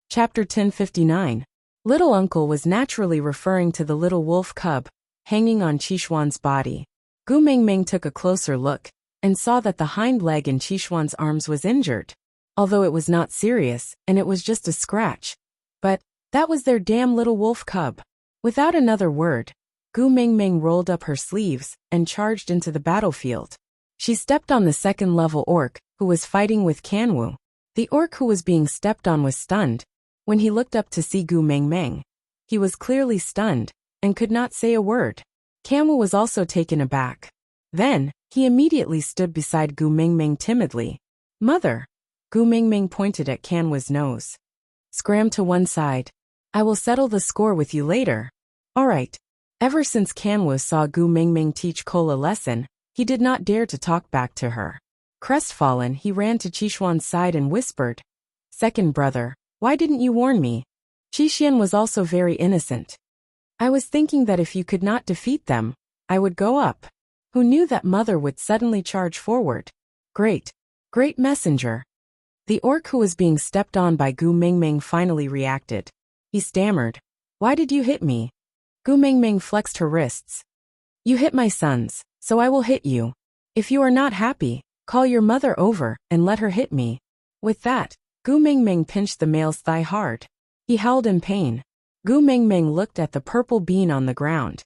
Chapter 1059. Little Uncle was naturally referring to the little wolf cub, hanging on Qishuan's body. Gu Mingming took a closer look, and saw that the hind leg in Qishuan's arms was injured. Although it was not serious, and it was just a scratch. But, that was their damn little wolf cub. Without another word, Gu Mingming rolled up her sleeves, and charged into the battlefield. She stepped on the second-level orc, who was fighting with Kanwu. The orc who was being stepped on was stunned. When he looked up to see Gu Mingming, he was clearly stunned, and could not say a word. Kanwu was also taken aback. Then, he immediately stood beside Gu Mingming timidly. "Mother." Gu Mingming pointed at Kanwu's nose. "Scram to one side. I will settle the score with you later." "Alright." Ever since Kanwu saw Gu Mingming teach Cole a lesson, he did not dare to talk back to her. Crestfallen, he ran to Qishuan's side and whispered, "Second brother, why didn't you warn me?" Qishuan was also very innocent. "I was thinking that if you could not defeat them, I would go up." Who knew that mother would suddenly charge forward? Great messenger. The orc who was being stepped on by Gu Mingming finally reacted. He stammered, "Why did you hit me?" Gu Mingming flexed her wrists. "You hit my sons, so I will hit you. If you are not happy, call your mother over and let her hit me." With that, Gu Mingming pinched the male's thigh hard. He howled in pain. Gu Mingming looked at the purple bean on the ground.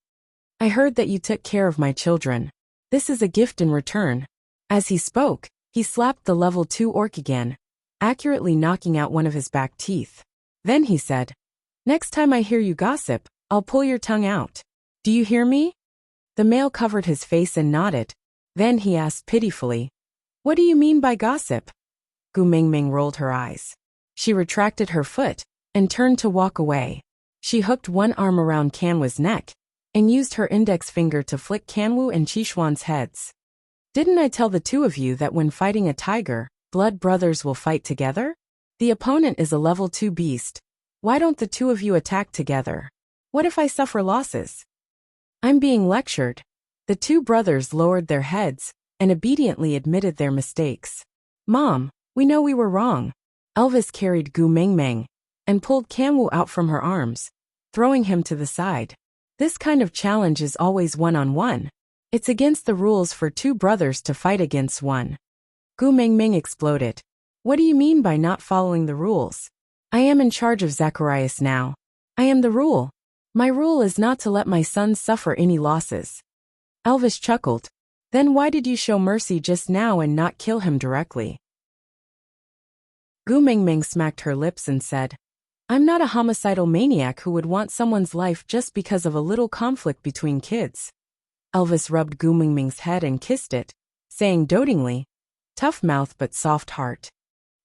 "I heard that you took care of my children. This is a gift in return." As he spoke, he slapped the level 2 orc again, accurately knocking out one of his back teeth. Then he said, "Next time I hear you gossip, I'll pull your tongue out. Do you hear me?" The male covered his face and nodded. Then he asked pitifully, "What do you mean by gossip?" Gu Mingming rolled her eyes. She retracted her foot, and turned to walk away. She hooked one arm around Kanwu's neck, and used her index finger to flick Kanwu and Qishuan's heads. "Didn't I tell the two of you that when fighting a tiger, blood brothers will fight together? The opponent is a level 2 beast. Why don't the two of you attack together? What if I suffer losses?" "I'm being lectured." The two brothers lowered their heads, and obediently admitted their mistakes. "Mom, we know we were wrong." Elvis carried Gu Mingming, and pulled Kanwu out from her arms, throwing him to the side. This kind of challenge is always one-on-one. It's against the rules for two brothers to fight against one. Gu Mingming exploded. "What do you mean by not following the rules? I am in charge of Zacharias now. I am the rule. My rule is not to let my sons suffer any losses." Elvis chuckled. "Then why did you show mercy just now and not kill him directly?" Gu Mingming smacked her lips and said, "I'm not a homicidal maniac who would want someone's life just because of a little conflict between kids." Elvis rubbed Gu Mingming's head and kissed it, saying dotingly, "Tough mouth but soft heart."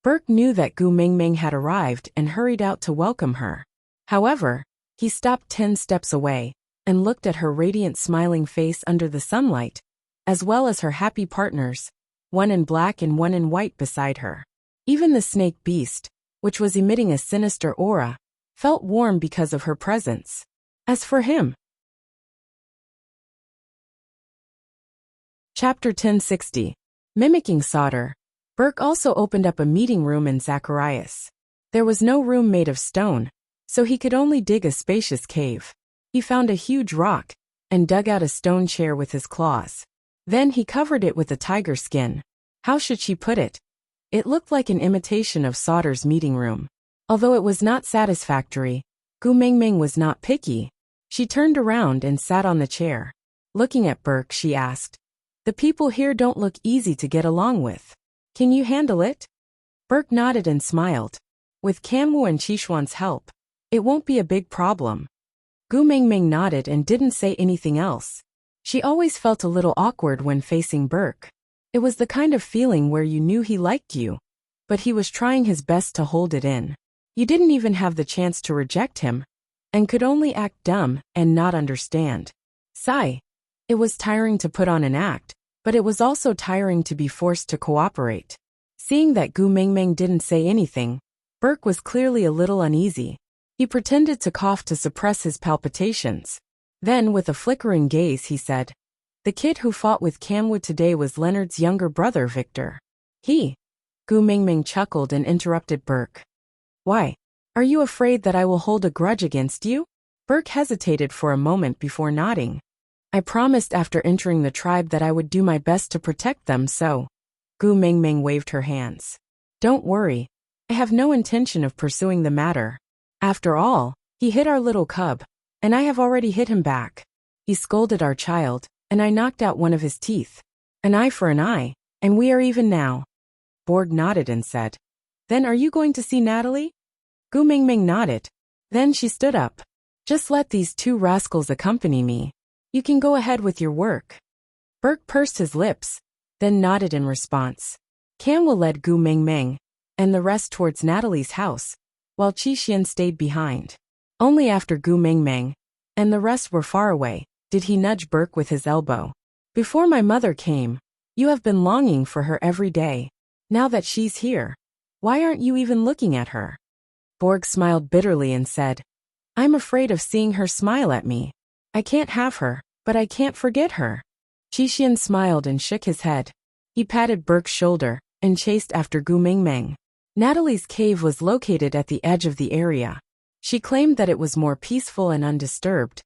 Burke knew that Gu Mingming had arrived and hurried out to welcome her. However, he stopped 10 steps away, and looked at her radiant smiling face under the sunlight, as well as her happy partners, one in black and one in white beside her. Even the snake beast, which was emitting a sinister aura, felt warm because of her presence. As for him... Chapter 1060. Mimicking solder. Burke also opened up a meeting room in Zacharias. There was no room made of stone, so he could only dig a spacious cave. He found a huge rock, and dug out a stone chair with his claws. Then he covered it with a tiger skin. How should she put it? It looked like an imitation of Sauter's meeting room. Although it was not satisfactory, Gu Mingming was not picky. She turned around and sat on the chair. Looking at Burke, she asked, "The people here don't look easy to get along with. Can you handle it?" Burke nodded and smiled. "With Kanwu and Qishuan's help, it won't be a big problem." Gu Mingming nodded and didn't say anything else. She always felt a little awkward when facing Burke. It was the kind of feeling where you knew he liked you, but he was trying his best to hold it in. You didn't even have the chance to reject him, and could only act dumb and not understand. Sigh. It was tiring to put on an act, but it was also tiring to be forced to cooperate. Seeing that Gu Mingming didn't say anything, Burke was clearly a little uneasy. He pretended to cough to suppress his palpitations. Then, with a flickering gaze, he said, "The kid who fought with Kanwu today was Leonard's younger brother, Victor." "He?" Gu Mingming chuckled and interrupted Burke. "Why? Are you afraid that I will hold a grudge against you? Burke hesitated for a moment before nodding. I promised after entering the tribe that I would do my best to protect them, so. Gu Mingming waved her hands. Don't worry. I have no intention of pursuing the matter. After all, he hit our little cub, and I have already hit him back. He scolded our child, and I knocked out one of his teeth. An eye for an eye, and we are even now. Borg nodded and said, Then are you going to see Natalie? Gu Mingming nodded. Then she stood up. Just let these two rascals accompany me. You can go ahead with your work. Burke pursed his lips, then nodded in response. Kanwa led Gu Mingming, and the rest towards Natalie's house, while Qi stayed behind. Only after Gu Mingming, and the rest were far away, did he nudge Burke with his elbow. Before my mother came, you have been longing for her every day. Now that she's here, why aren't you even looking at her? Borg smiled bitterly and said, I'm afraid of seeing her smile at me. I can't have her, but I can't forget her. Qi smiled and shook his head. He patted Burke's shoulder and chased after Gu Mingming. Natalie's cave was located at the edge of the area. She claimed that it was more peaceful and undisturbed,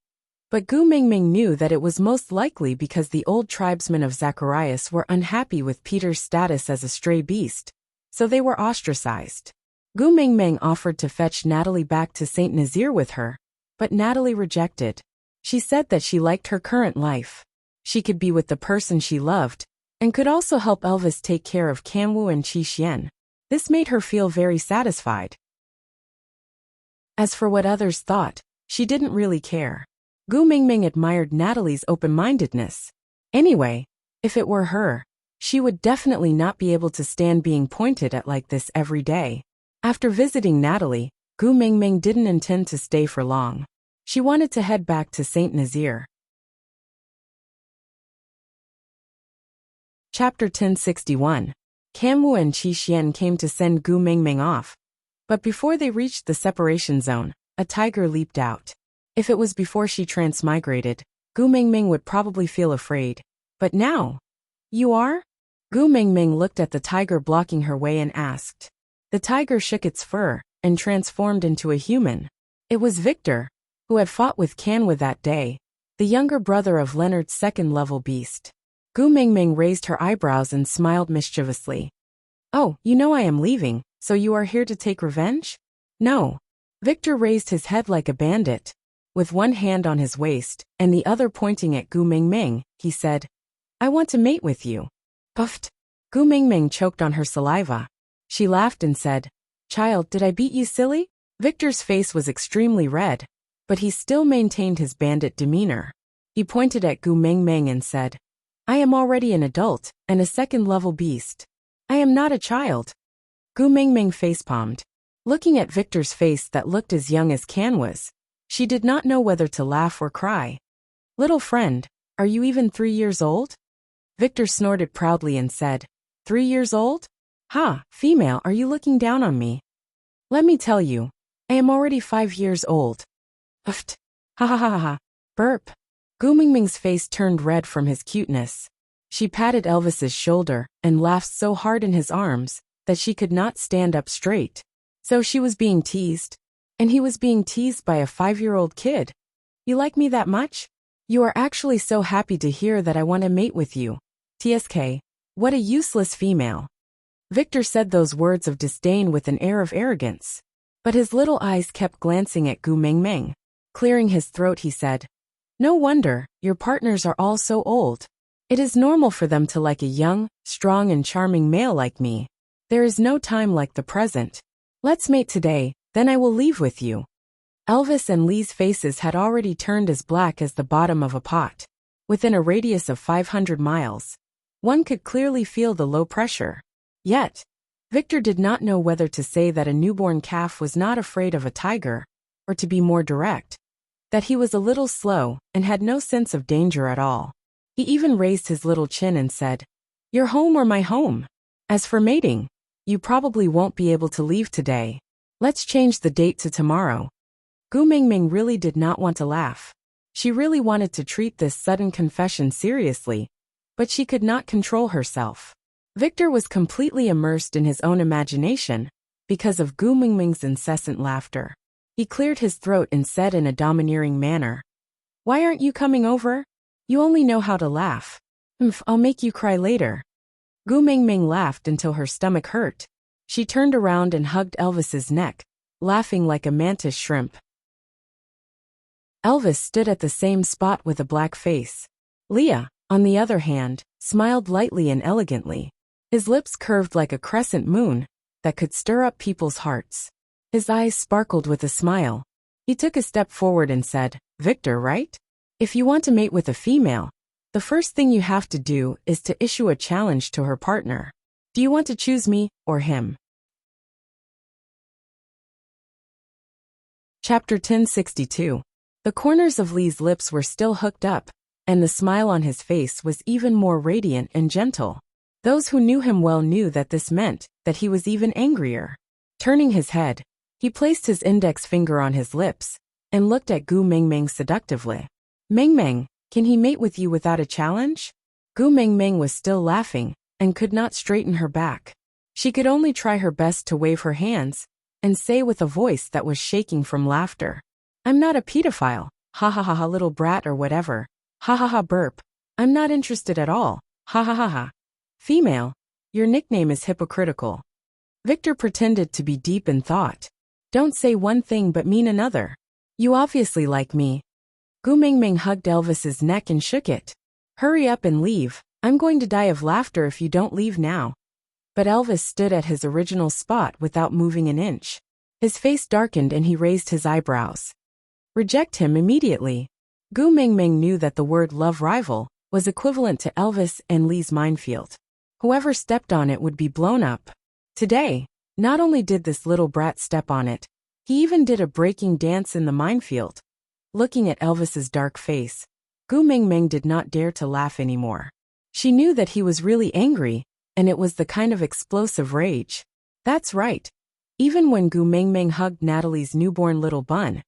but Gu Mingming knew that it was most likely because the old tribesmen of Zacharias were unhappy with Peter's status as a stray beast, so they were ostracized. Gu Mingming offered to fetch Natalie back to Saint Nazaire with her, but Natalie rejected. She said that she liked her current life. She could be with the person she loved, and could also help Elvis take care of Kanwu and Qi. This made her feel very satisfied. As for what others thought, she didn't really care. Gu Mingming admired Natalie's open-mindedness. Anyway, if it were her, she would definitely not be able to stand being pointed at like this every day. After visiting Natalie, Gu Mingming didn't intend to stay for long. She wanted to head back to Saint Nazaire. Chapter 1061. Kanwu and Qi came to send Gu Mingming off. But before they reached the separation zone, a tiger leaped out. If it was before she transmigrated, Gu Mingming would probably feel afraid. But now? You are? Gu Mingming looked at the tiger blocking her way and asked. The tiger shook its fur and transformed into a human. It was Victor, who had fought with Kanwa that day, the younger brother of Leonard's second-level beast. Gu Mingming raised her eyebrows and smiled mischievously. Oh, you know I am leaving, so you are here to take revenge? No. Victor raised his head like a bandit. With one hand on his waist and the other pointing at Gu Mingming, he said, I want to mate with you. Puffed. Gu Mingming choked on her saliva. She laughed and said, Child, did I beat you silly? Victor's face was extremely red, but he still maintained his bandit demeanor. He pointed at Gu Mingming and said, I am already an adult and a second-level beast. I am not a child. Gu Mingming facepalmed. Looking at Victor's face that looked as young as Kanwa's, she did not know whether to laugh or cry. Little friend, are you even 3 years old? Victor snorted proudly and said, 3 years old? Ha, female, are you looking down on me? Let me tell you, I am already 5 years old. Uft. Ha ha ha ha. Burp. Gu Mingming's face turned red from his cuteness. She patted Elvis's shoulder and laughed so hard in his arms that she could not stand up straight. So she was being teased, and he was being teased by a 5-year-old kid. You like me that much? You are actually so happy to hear that I want to mate with you. TSK. What a useless female. Victor said those words of disdain with an air of arrogance. But his little eyes kept glancing at Gu Mingming. Clearing his throat, he said, No wonder, your partners are all so old. It is normal for them to like a young, strong and charming male like me. There is no time like the present. Let's mate today, then I will leave with you. Elvis and Lee's faces had already turned as black as the bottom of a pot. Within a radius of 500 miles, one could clearly feel the low pressure. Yet, Victor did not know whether to say that a newborn calf was not afraid of a tiger, or to be more direct, that he was a little slow and had no sense of danger at all. He even raised his little chin and said, Your home or my home? As for mating, you probably won't be able to leave today. Let's change the date to tomorrow. Gu Mingming really did not want to laugh. She really wanted to treat this sudden confession seriously, but she could not control herself. Victor was completely immersed in his own imagination, because of Gu Mingming's incessant laughter. He cleared his throat and said in a domineering manner, "Why aren't you coming over? You only know how to laugh. I'll make you cry later." Gu Mingming laughed until her stomach hurt. She turned around and hugged Elvis's neck, laughing like a mantis shrimp. Elvis stood at the same spot with a black face. Leah, on the other hand, smiled lightly and elegantly. His lips curved like a crescent moon that could stir up people's hearts. His eyes sparkled with a smile. He took a step forward and said, "Victor, right? If you want to mate with a female, the first thing you have to do is to issue a challenge to her partner. Do you want to choose me or him?" Chapter 1062. The corners of Lee's lips were still hooked up, and the smile on his face was even more radiant and gentle. Those who knew him well knew that this meant that he was even angrier. Turning his head, he placed his index finger on his lips and looked at Gu Mingming seductively. "Mingming, can he mate with you without a challenge?" Gu Mingming was still laughing and could not straighten her back. She could only try her best to wave her hands and say with a voice that was shaking from laughter, "I'm not a pedophile, ha ha ha ha little brat or whatever, ha ha ha burp. I'm not interested at all, ha ha ha ha. Female, your nickname is hypocritical." Victor pretended to be deep in thought. "Don't say one thing but mean another. You obviously like me." Gu Mingming hugged Elvis's neck and shook it. "Hurry up and leave. I'm going to die of laughter if you don't leave now." But Elvis stood at his original spot without moving an inch. His face darkened and he raised his eyebrows. "Reject him immediately." Gu Mingming knew that the word love rival was equivalent to Elvis and Lee's minefield. Whoever stepped on it would be blown up. Today, not only did this little brat step on it, he even did a breaking dance in the minefield. Looking at Elvis's dark face, Gu Mingming did not dare to laugh anymore. She knew that he was really angry, and it was the kind of explosive rage. That's right. Even when Gu Mingming hugged Natalie's newborn little bun,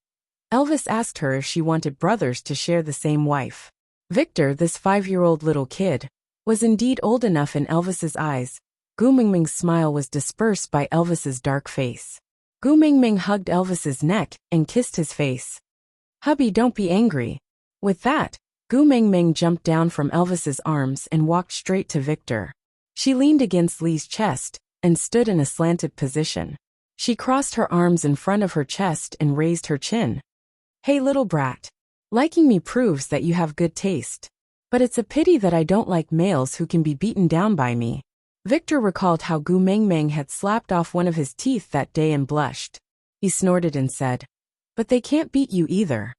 Elvis asked her if she wanted brothers to share the same wife. Victor, this 5-year-old little kid, was indeed old enough in Elvis's eyes. Gu Mingming's smile was dispersed by Elvis's dark face. Gu Mingming hugged Elvis's neck and kissed his face. "Hubby, don't be angry." With that, Gu Mingming jumped down from Elvis's arms and walked straight to Victor. She leaned against Lee's chest and stood in a slanted position. She crossed her arms in front of her chest and raised her chin. "Hey little brat. Liking me proves that you have good taste. But it's a pity that I don't like males who can be beaten down by me." Victor recalled how Gu Mingming had slapped off one of his teeth that day and blushed. He snorted and said, "But they can't beat you either."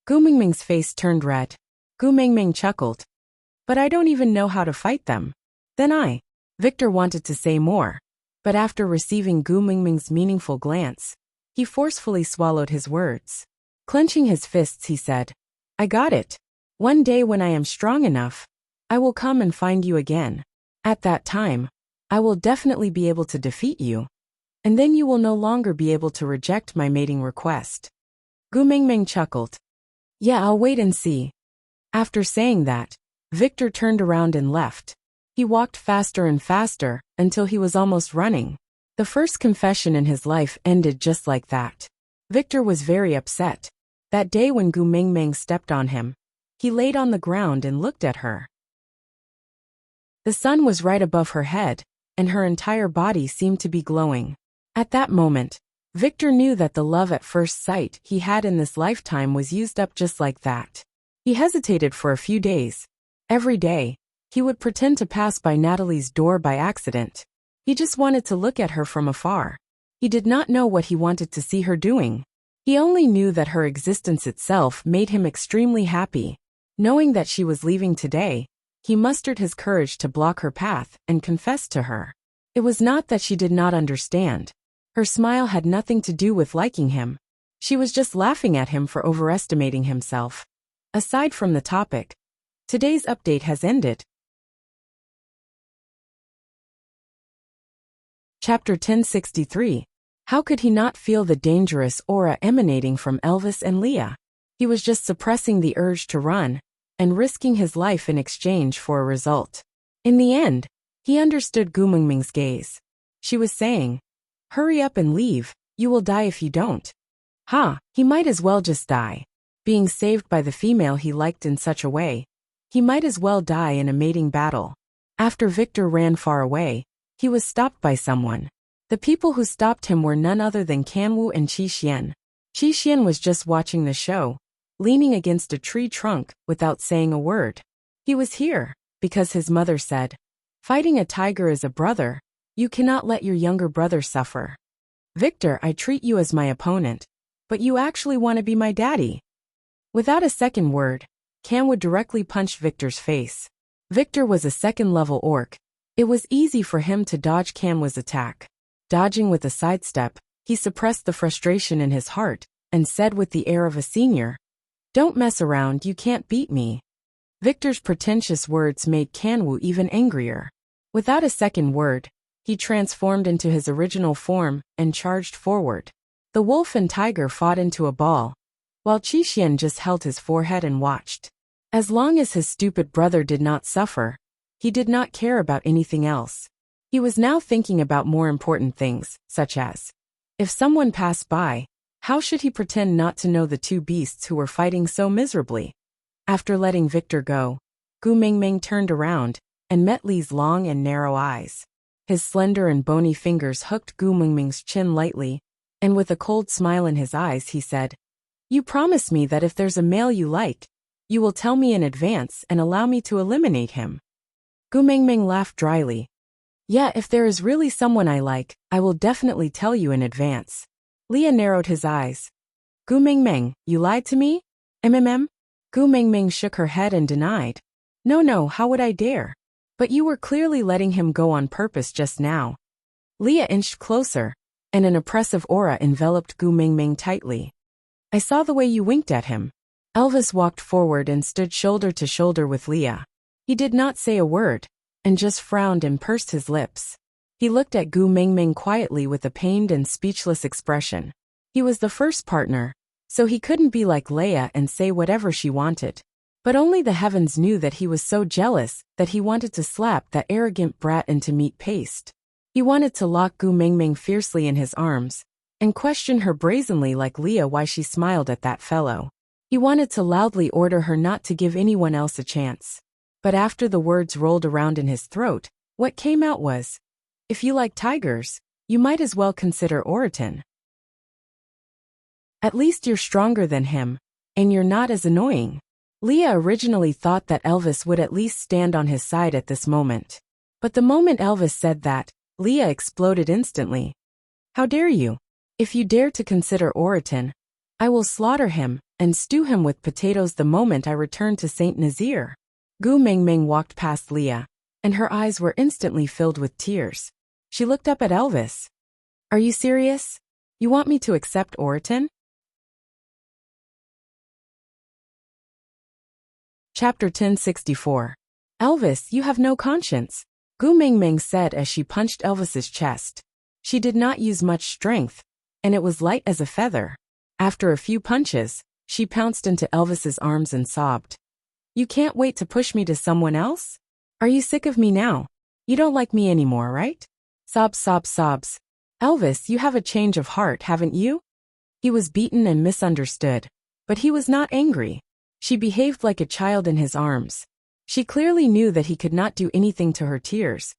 Gu Mingming's face turned red. Gu Mingming chuckled. "But I don't even know how to fight them." Victor wanted to say more, but after receiving Gu Mingming's meaningful glance, he forcefully swallowed his words. Clenching his fists, he said, "I got it. One day when I am strong enough, I will come and find you again. At that time, I will definitely be able to defeat you, and then you will no longer be able to reject my mating request." Gu Mingming chuckled. "Yeah, I'll wait and see." After saying that, Victor turned around and left. He walked faster and faster until he was almost running. The first confession in his life ended just like that. Victor was very upset. That day when Gu Mingming stepped on him, he laid on the ground and looked at her. The sun was right above her head, and her entire body seemed to be glowing. At that moment, Victor knew that the love at first sight he had in this lifetime was used up just like that. He hesitated for a few days. Every day, he would pretend to pass by Natalie's door by accident. He just wanted to look at her from afar. He did not know what he wanted to see her doing. He only knew that her existence itself made him extremely happy. Knowing that she was leaving today, he mustered his courage to block her path and confess to her. It was not that she did not understand. Her smile had nothing to do with liking him. She was just laughing at him for overestimating himself. Aside from the topic, today's update has ended. Chapter 1063. How could he not feel the dangerous aura emanating from Elvis and Leah? He was just suppressing the urge to run and risking his life in exchange for a result. In the end, he understood Gu Mingming's gaze. She was saying, Hurry up and leave, you will die if you don't. Ha, he might as well just die. Being saved by the female he liked in such a way. He might as well die in a mating battle. After Victor ran far away, he was stopped by someone. The people who stopped him were none other than Kanwu and Qi Xian. Qi Xian was just watching the show, leaning against a tree trunk, without saying a word. He was here, because his mother said, "Fighting a tiger is a brother. You cannot let your younger brother suffer. Victor, I treat you as my opponent, but you actually want to be my daddy." Without a second word, Kanwu directly punched Victor's face. Victor was a second-level orc. It was easy for him to dodge Kanwu's attack. Dodging with a sidestep, he suppressed the frustration in his heart, and said with the air of a senior, "Don't mess around, you can't beat me." Victor's pretentious words made Kanwu even angrier. Without a second word, he transformed into his original form, and charged forward. The wolf and tiger fought into a ball, while Qi Xian just held his forehead and watched. As long as his stupid brother did not suffer, he did not care about anything else. He was now thinking about more important things, such as, if someone passed by, how should he pretend not to know the two beasts who were fighting so miserably? After letting Victor go, Gu Mingming turned around, and met Li's long and narrow eyes. His slender and bony fingers hooked Gu Mingming's chin lightly, and with a cold smile in his eyes he said, "You promise me that if there's a male you like, you will tell me in advance and allow me to eliminate him." Gu Mingming laughed dryly. "Yeah, if there is really someone I like, I will definitely tell you in advance." Leah narrowed his eyes. "Gu Mingming, you lied to me? MMM?" Gu Mingming shook her head and denied. No, how would I dare? But you were clearly letting him go on purpose just now." Leah inched closer, and an oppressive aura enveloped Gu Mingming tightly. "I saw the way you winked at him." Elvis walked forward and stood shoulder to shoulder with Leah. He did not say a word, and just frowned and pursed his lips. He looked at Gu Mingming quietly with a pained and speechless expression. He was the first partner, so he couldn't be like Leia and say whatever she wanted. But only the heavens knew that he was so jealous that he wanted to slap that arrogant brat into meat paste. He wanted to lock Gu Mingming fiercely in his arms, and question her brazenly like Leah why she smiled at that fellow. He wanted to loudly order her not to give anyone else a chance. But after the words rolled around in his throat, what came out was, "If you like tigers, you might as well consider Oriton. At least you're stronger than him, and you're not as annoying." Leah originally thought that Elvis would at least stand on his side at this moment. But the moment Elvis said that, Leah exploded instantly. "How dare you? If you dare to consider Oriton, I will slaughter him and stew him with potatoes the moment I return to Saint Nazaire." Gu Mingming walked past Leah, and her eyes were instantly filled with tears. She looked up at Elvis. "Are you serious? You want me to accept Oriton?" Chapter 1064. "Elvis, you have no conscience," Gu Mingming said as she punched Elvis's chest. She did not use much strength, and it was light as a feather. After a few punches, she pounced into Elvis's arms and sobbed. "You can't wait to push me to someone else? Are you sick of me now? You don't like me anymore, right?" Sobs, sobs, sobs. "Elvis, you have a change of heart, haven't you?" He was beaten and misunderstood, but he was not angry. She behaved like a child in his arms. She clearly knew that he could not do anything to her tears,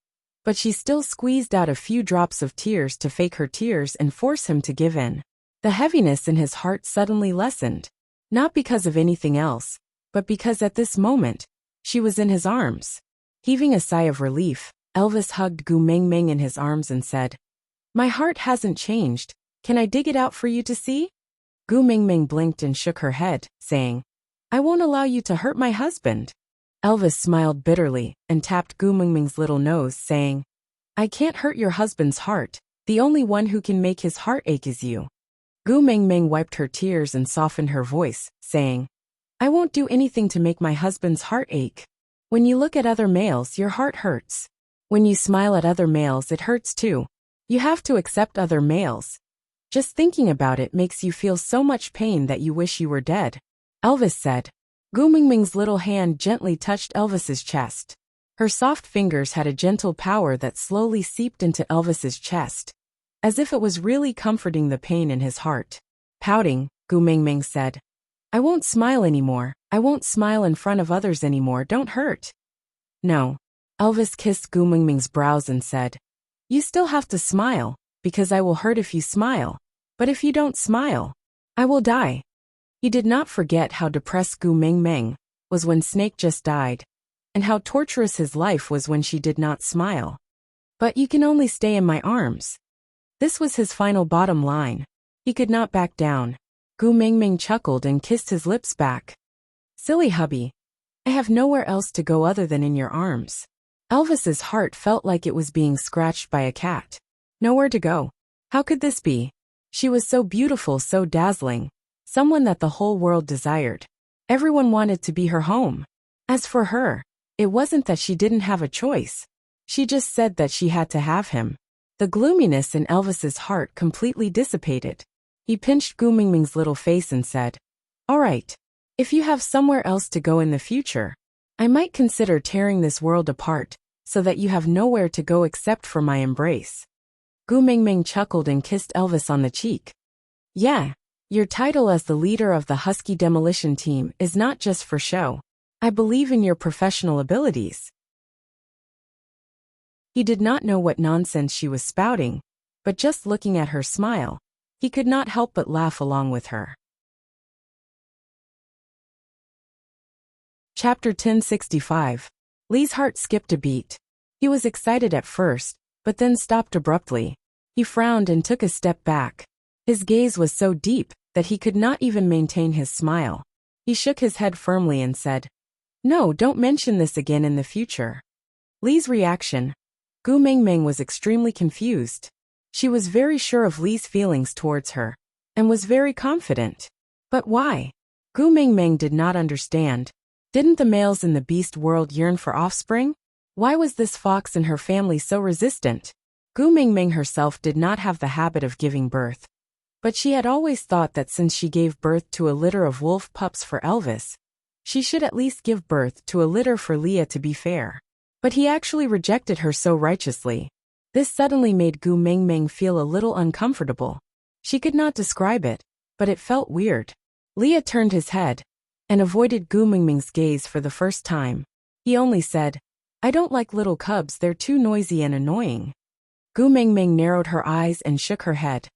but she still squeezed out a few drops of tears to fake her tears and force him to give in. The heaviness in his heart suddenly lessened, not because of anything else, but because at this moment, she was in his arms. Heaving a sigh of relief, Elvis hugged Gu Mingming in his arms and said, "My heart hasn't changed. Can I dig it out for you to see?" Gu Mingming blinked and shook her head, saying, "I won't allow you to hurt my husband." Elvis smiled bitterly and tapped Gu Mingming's little nose, saying, "I can't hurt your husband's heart. The only one who can make his heart ache is you." Gu Mingming wiped her tears and softened her voice, saying, "I won't do anything to make my husband's heart ache. When you look at other males, your heart hurts. When you smile at other males, it hurts too. You have to accept other males. Just thinking about it makes you feel so much pain that you wish you were dead," Elvis said. Gu Mingming's little hand gently touched Elvis's chest. Her soft fingers had a gentle power that slowly seeped into Elvis's chest. as if it was really comforting the pain in his heart. Pouting, Gu Mingming said, I won't smile anymore. I won't smile in front of others anymore. Don't hurt. No. Elvis kissed Gu Mingming's brows and said, You still have to smile, because I will hurt if you smile. But if you don't smile, I will die. He did not forget how depressed Gu Mingming was when Snake just died, and how torturous his life was when she did not smile. But you can only stay in my arms. This was his final bottom line. He could not back down. Gu Mingming chuckled and kissed his lips back. Silly hubby. I have nowhere else to go other than in your arms. Elvis's heart felt like it was being scratched by a cat. Nowhere to go. How could this be? She was so beautiful, so dazzling. Someone that the whole world desired. Everyone wanted to be her home. As for her, it wasn't that she didn't have a choice. She just said that she had to have him. The gloominess in Elvis's heart completely dissipated. He pinched Gu Mingming's little face and said, All right. If you have somewhere else to go in the future, I might consider tearing this world apart, so that you have nowhere to go except for my embrace. Gu Mingming chuckled and kissed Elvis on the cheek. Yeah, your title as the leader of the Husky Demolition Team is not just for show. I believe in your professional abilities. He did not know what nonsense she was spouting, but just looking at her smile, he could not help but laugh along with her. Chapter 1065. Lee's heart skipped a beat. He was excited at first, but then stopped abruptly. He frowned and took a step back. His gaze was so deep that he could not even maintain his smile. He shook his head firmly and said, No, don't mention this again in the future. Lee's reaction. Gu Mingming was extremely confused. She was very sure of Lee's feelings towards her, and was very confident. But why? Gu Mingming did not understand. Didn't the males in the beast world yearn for offspring? Why was this fox and her family so resistant? Gu Mingming herself did not have the habit of giving birth. But she had always thought that since she gave birth to a litter of wolf pups for Elvis, she should at least give birth to a litter for Leah to be fair. But he actually rejected her so righteously. This suddenly made Gu Mingming feel a little uncomfortable. She could not describe it, but it felt weird. Leah turned his head and avoided Gu Mingming's gaze for the first time. He only said, I don't like little cubs, they're too noisy and annoying. Gu Mingming narrowed her eyes and shook her head.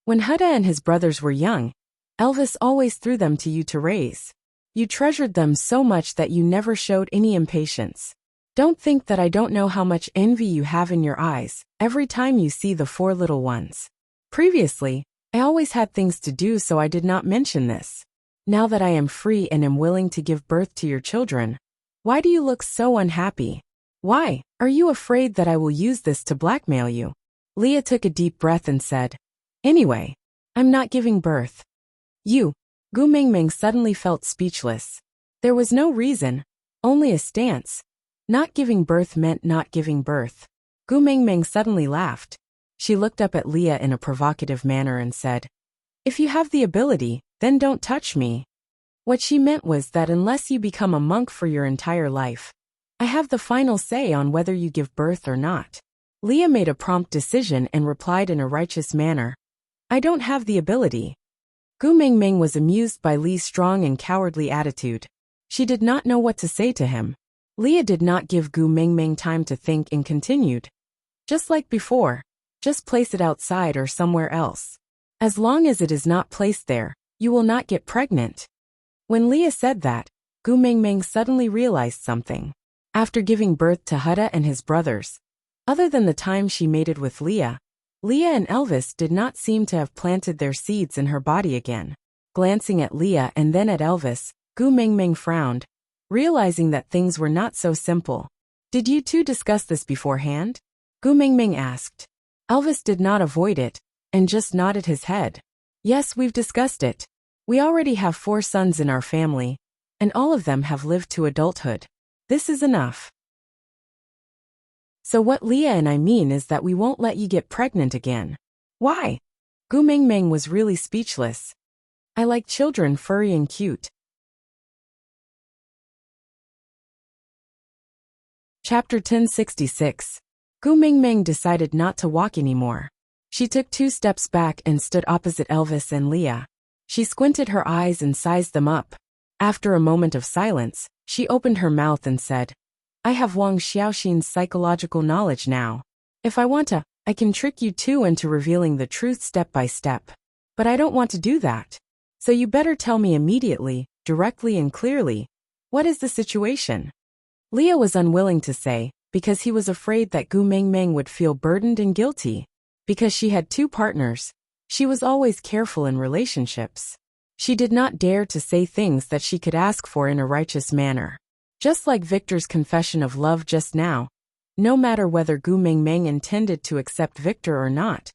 When Huda and his brothers were young, Elvis always threw them to you to raise. You treasured them so much that you never showed any impatience. Don't think that I don't know how much envy you have in your eyes every time you see the 4 little ones. Previously, I always had things to do, so I did not mention this. Now that I am free and am willing to give birth to your children, why do you look so unhappy? Why? Are you afraid that I will use this to blackmail you? Leah took a deep breath and said, Anyway, I'm not giving birth. You. Gu Mingming suddenly felt speechless. There was no reason, only a stance. Not giving birth meant not giving birth. Gu Mingming suddenly laughed. She looked up at Leah in a provocative manner and said, If you have the ability, then don't touch me. What she meant was that unless you become a monk for your entire life, I have the final say on whether you give birth or not. Leah made a prompt decision and replied in a righteous manner, I don't have the ability. Gu Mingming was amused by Lee's strong and cowardly attitude. She did not know what to say to him. Leah did not give Gu Mingming time to think and continued. Just like before, just place it outside or somewhere else. As long as it is not placed there, you will not get pregnant. When Leah said that, Gu Mingming suddenly realized something. After giving birth to Huda and his brothers, other than the time she mated with Leah, Leah and Elvis did not seem to have planted their seeds in her body again. Glancing at Leah and then at Elvis, Gu Mingming frowned, realizing that things were not so simple. Did you two discuss this beforehand? Gu Mingming asked. Elvis did not avoid it, and just nodded his head. Yes, we've discussed it. We already have 4 sons in our family, and all of them have lived to adulthood. This is enough. So what Leah and I mean is that we won't let you get pregnant again. Why? Gu Mingming was really speechless. I like children furry and cute. Chapter 1066. Gu Mingming decided not to walk anymore. She took 2 steps back and stood opposite Elvis and Leah. She squinted her eyes and sized them up. After a moment of silence, she opened her mouth and said, I have Wang Xiaoxin's psychological knowledge now. If I want to, I can trick you two into revealing the truth step by step. But I don't want to do that. So you better tell me immediately, directly and clearly, what is the situation? Leah was unwilling to say, because he was afraid that Gu Mengmeng would feel burdened and guilty. Because she had 2 partners, she was always careful in relationships. She did not dare to say things that she could ask for in a righteous manner. Just like Victor's confession of love just now, no matter whether Gu Mengmeng intended to accept Victor or not,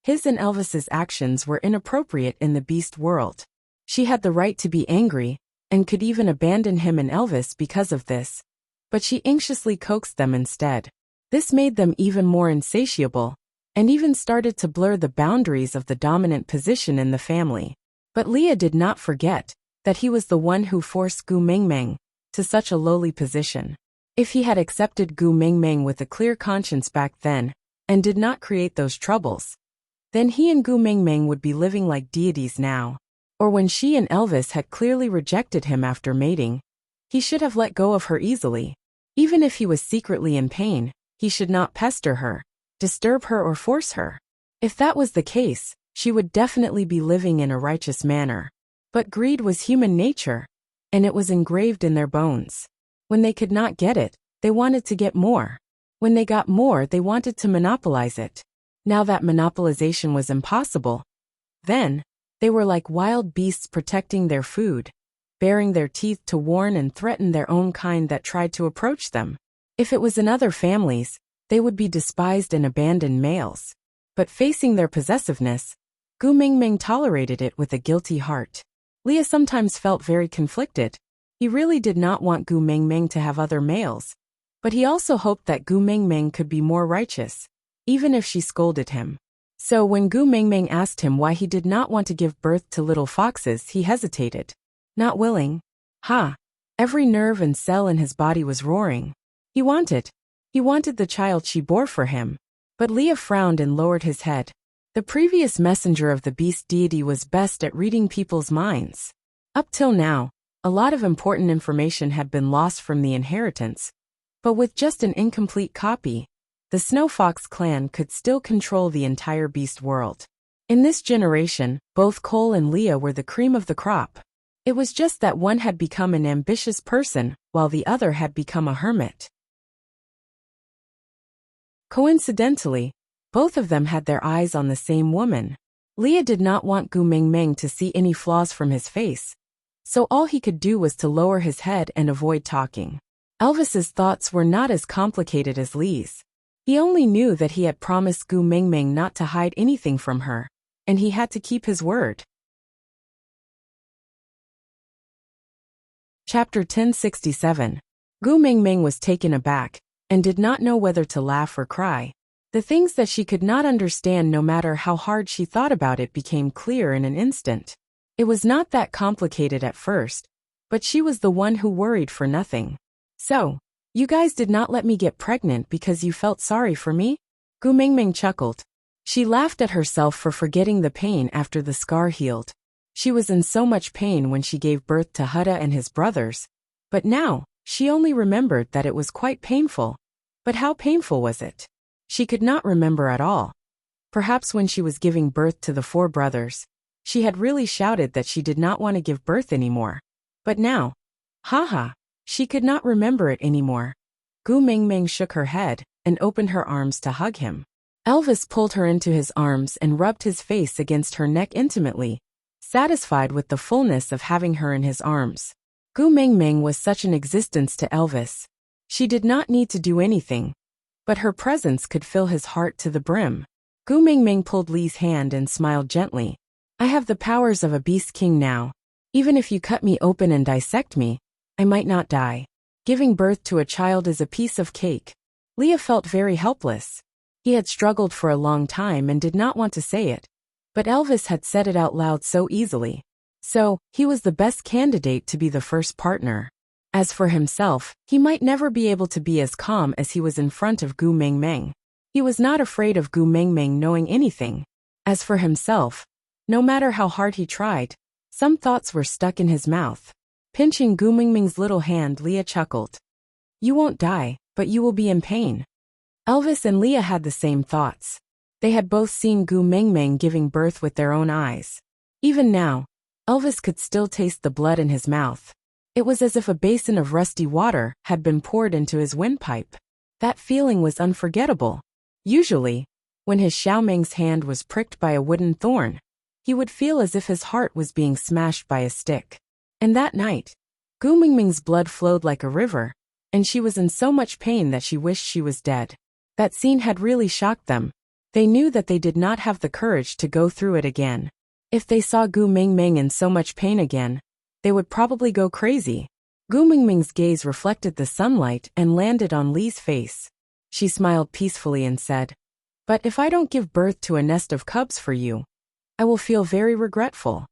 his and Elvis's actions were inappropriate in the beast world. She had the right to be angry, and could even abandon him and Elvis because of this, but she anxiously coaxed them instead. This made them even more insatiable, and even started to blur the boundaries of the dominant position in the family. But Leah did not forget that he was the one who forced Gu Mengmeng to such a lowly position. If he had accepted Gu Mengmeng with a clear conscience back then, and did not create those troubles, then he and Gu Mengmeng would be living like deities now. Or when she and Elvis had clearly rejected him after mating, he should have let go of her easily. Even if he was secretly in pain, he should not pester her, disturb her or force her. If that was the case, she would definitely be living in a righteous manner. But greed was human nature, and it was engraved in their bones. When they could not get it, they wanted to get more. When they got more, they wanted to monopolize it. Now that monopolization was impossible, then, they were like wild beasts protecting their food, baring their teeth to warn and threaten their own kind that tried to approach them. If it was in other families, they would be despised and abandoned males. But facing their possessiveness, Gu Mengmeng tolerated it with a guilty heart. Leah sometimes felt very conflicted. He really did not want Gu Mengmeng to have other males, but he also hoped that Gu Mengmeng could be more righteous, even if she scolded him. So when Gu Mengmeng asked him why he did not want to give birth to little foxes, he hesitated. Not willing. Every nerve and cell in his body was roaring. He wanted the child she bore for him. But Leah frowned and lowered his head. The previous messenger of the beast deity was best at reading people's minds. Up till now, a lot of important information had been lost from the inheritance, but with just an incomplete copy, the Snow Fox clan could still control the entire beast world. In this generation, both Cole and Leah were the cream of the crop. It was just that one had become an ambitious person, while the other had become a hermit. Coincidentally, both of them had their eyes on the same woman. Leah did not want Gu Mengmeng to see any flaws from his face, so all he could do was to lower his head and avoid talking. Elvis's thoughts were not as complicated as Lee's. He only knew that he had promised Gu Mengmeng not to hide anything from her, and he had to keep his word. Chapter 1067. Gu Mengmeng was taken aback, and did not know whether to laugh or cry. The things that she could not understand, no matter how hard she thought about it, became clear in an instant. It was not that complicated at first, but she was the one who worried for nothing. So, you guys did not let me get pregnant because you felt sorry for me? Gu Mengmeng chuckled. She laughed at herself for forgetting the pain after the scar healed. She was in so much pain when she gave birth to Hutta and his brothers, but now, she only remembered that it was quite painful. But how painful was it? She could not remember at all. Perhaps when she was giving birth to the 4 brothers, she had really shouted that she did not want to give birth anymore. But now, she could not remember it anymore. Gu Mengmeng shook her head and opened her arms to hug him. Elvis pulled her into his arms and rubbed his face against her neck intimately, satisfied with the fullness of having her in his arms. Gu Mengmeng was such an existence to Elvis. She did not need to do anything, but her presence could fill his heart to the brim. Gu Mengmeng pulled Li's hand and smiled gently. I have the powers of a beast king now. Even if you cut me open and dissect me, I might not die. Giving birth to a child is a piece of cake. Leah felt very helpless. He had struggled for a long time and did not want to say it, but Elvis had said it out loud so easily. So, he was the best candidate to be the first partner. As for himself, he might never be able to be as calm as he was in front of Gu Mengmeng. He was not afraid of Gu Mingming knowing anything. As for himself, no matter how hard he tried, some thoughts were stuck in his mouth. Pinching Gu Mingming's little hand, Leah chuckled. You won't die, but you will be in pain. Elvis and Leah had the same thoughts. They had both seen Gu Mingming giving birth with their own eyes. Even now, Elvis could still taste the blood in his mouth. It was as if a basin of rusty water had been poured into his windpipe. That feeling was unforgettable. Usually, when his Xiaoming's hand was pricked by a wooden thorn, he would feel as if his heart was being smashed by a stick. And that night, Gu Mingming's blood flowed like a river, and she was in so much pain that she wished she was dead. That scene had really shocked them. They knew that they did not have the courage to go through it again. If they saw Gu Mingming in so much pain again, they would probably go crazy. Gu Mingming's gaze reflected the sunlight and landed on Li's face. She smiled peacefully and said, But if I don't give birth to a nest of cubs for you, I will feel very regretful.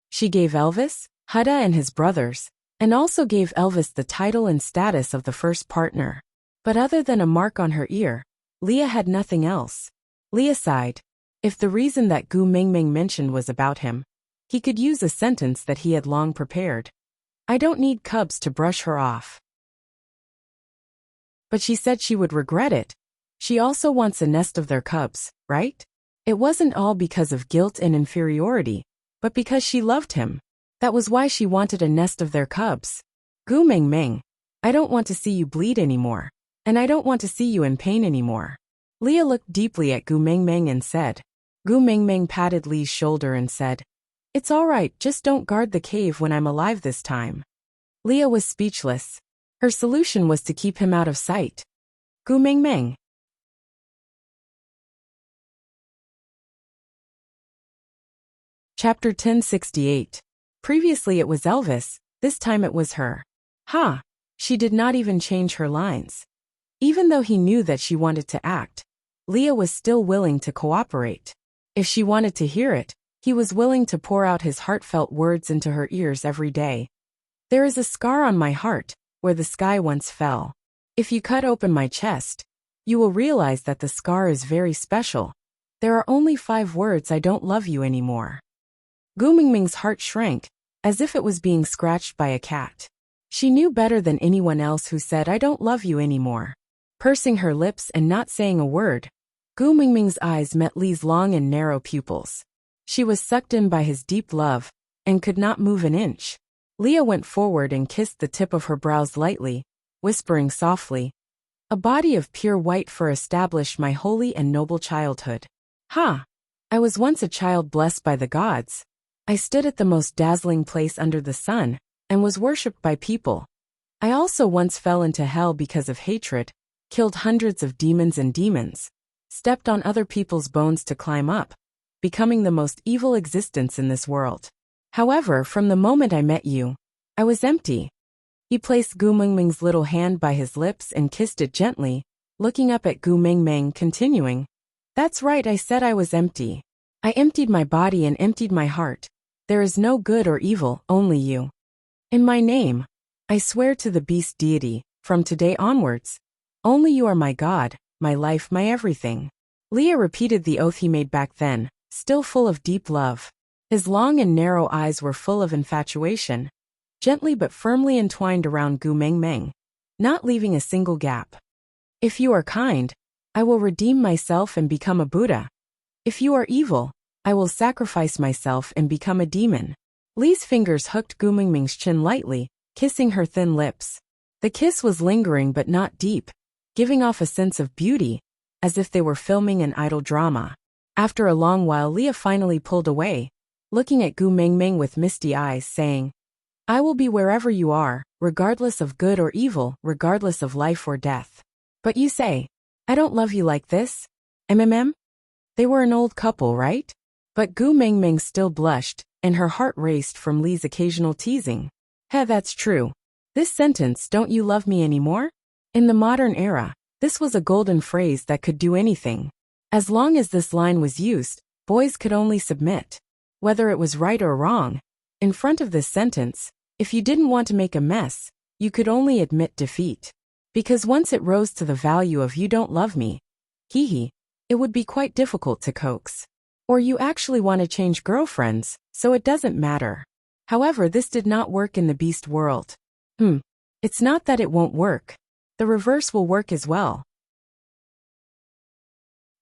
She gave Elvis, Huda and his brothers, and also gave Elvis the title and status of the first partner. But other than a mark on her ear, Leah had nothing else. Leah sighed. If the reason that Gu Mingming mentioned was about him, he could use a sentence that he had long prepared. I don't need cubs to brush her off. But she said she would regret it. She also wants a nest of their cubs, right? It wasn't all because of guilt and inferiority, but because she loved him. That was why she wanted a nest of their cubs. Gu Mingming, I don't want to see you bleed anymore, and I don't want to see you in pain anymore. Leah looked deeply at Gu Mingming and said. Gu Mingming patted Li's shoulder and said, It's all right, just don't guard the cave when I'm alive this time. Leah was speechless. Her solution was to keep him out of sight. Gu Mingming. Chapter 1068. Previously it was Elvis, this time it was her. Ha! She did not even change her lines. Even though he knew that she wanted to act, Leah was still willing to cooperate. If she wanted to hear it, he was willing to pour out his heartfelt words into her ears every day. There is a scar on my heart, where the sky once fell. If you cut open my chest, you will realize that the scar is very special. There are only 5 words: I don't love you anymore. Gu Mingming's heart shrank, as if it was being scratched by a cat. She knew better than anyone else who said I don't love you anymore. Pursing her lips and not saying a word, Gu Mingming's eyes met Li's long and narrow pupils. She was sucked in by his deep love, and could not move an inch. Leah went forward and kissed the tip of her brows lightly, whispering softly, A body of pure white fur established my holy and noble childhood. Ha! I was once a child blessed by the gods. I stood at the most dazzling place under the sun, and was worshipped by people. I also once fell into hell because of hatred, killed hundreds of demons, stepped on other people's bones to climb up, becoming the most evil existence in this world. However, from the moment I met you, I was empty. He placed Gu Mingming's little hand by his lips and kissed it gently, looking up at Gu Mingming, continuing, That's right, I said I was empty. I emptied my body and emptied my heart. There is no good or evil, only you. In my name, I swear to the beast deity, from today onwards, only you are my God, my life, my everything. Leah repeated the oath he made back then, still full of deep love. His long and narrow eyes were full of infatuation, gently but firmly entwined around Gu Mingming, not leaving a single gap. If you are kind, I will redeem myself and become a Buddha. If you are evil, I will sacrifice myself and become a demon. Li's fingers hooked Gu Mingming's chin lightly, kissing her thin lips. The kiss was lingering but not deep, giving off a sense of beauty, as if they were filming an idle drama. After a long while, Leah finally pulled away, looking at Gu Mingming with misty eyes, saying, I will be wherever you are, regardless of good or evil, regardless of life or death. But you say, I don't love you like this? MMM? They were an old couple, right? But Gu Mingming still blushed, and her heart raced from Li's occasional teasing. Heh, that's true. This sentence, don't you love me anymore? In the modern era, this was a golden phrase that could do anything. As long as this line was used, boys could only submit. Whether it was right or wrong, in front of this sentence, if you didn't want to make a mess, you could only admit defeat. Because once it rose to the value of you don't love me, Hee hee. It would be quite difficult to coax. Or you actually want to change girlfriends, so it doesn't matter. However, this did not work in the beast world. It's not that it won't work. The reverse will work as well.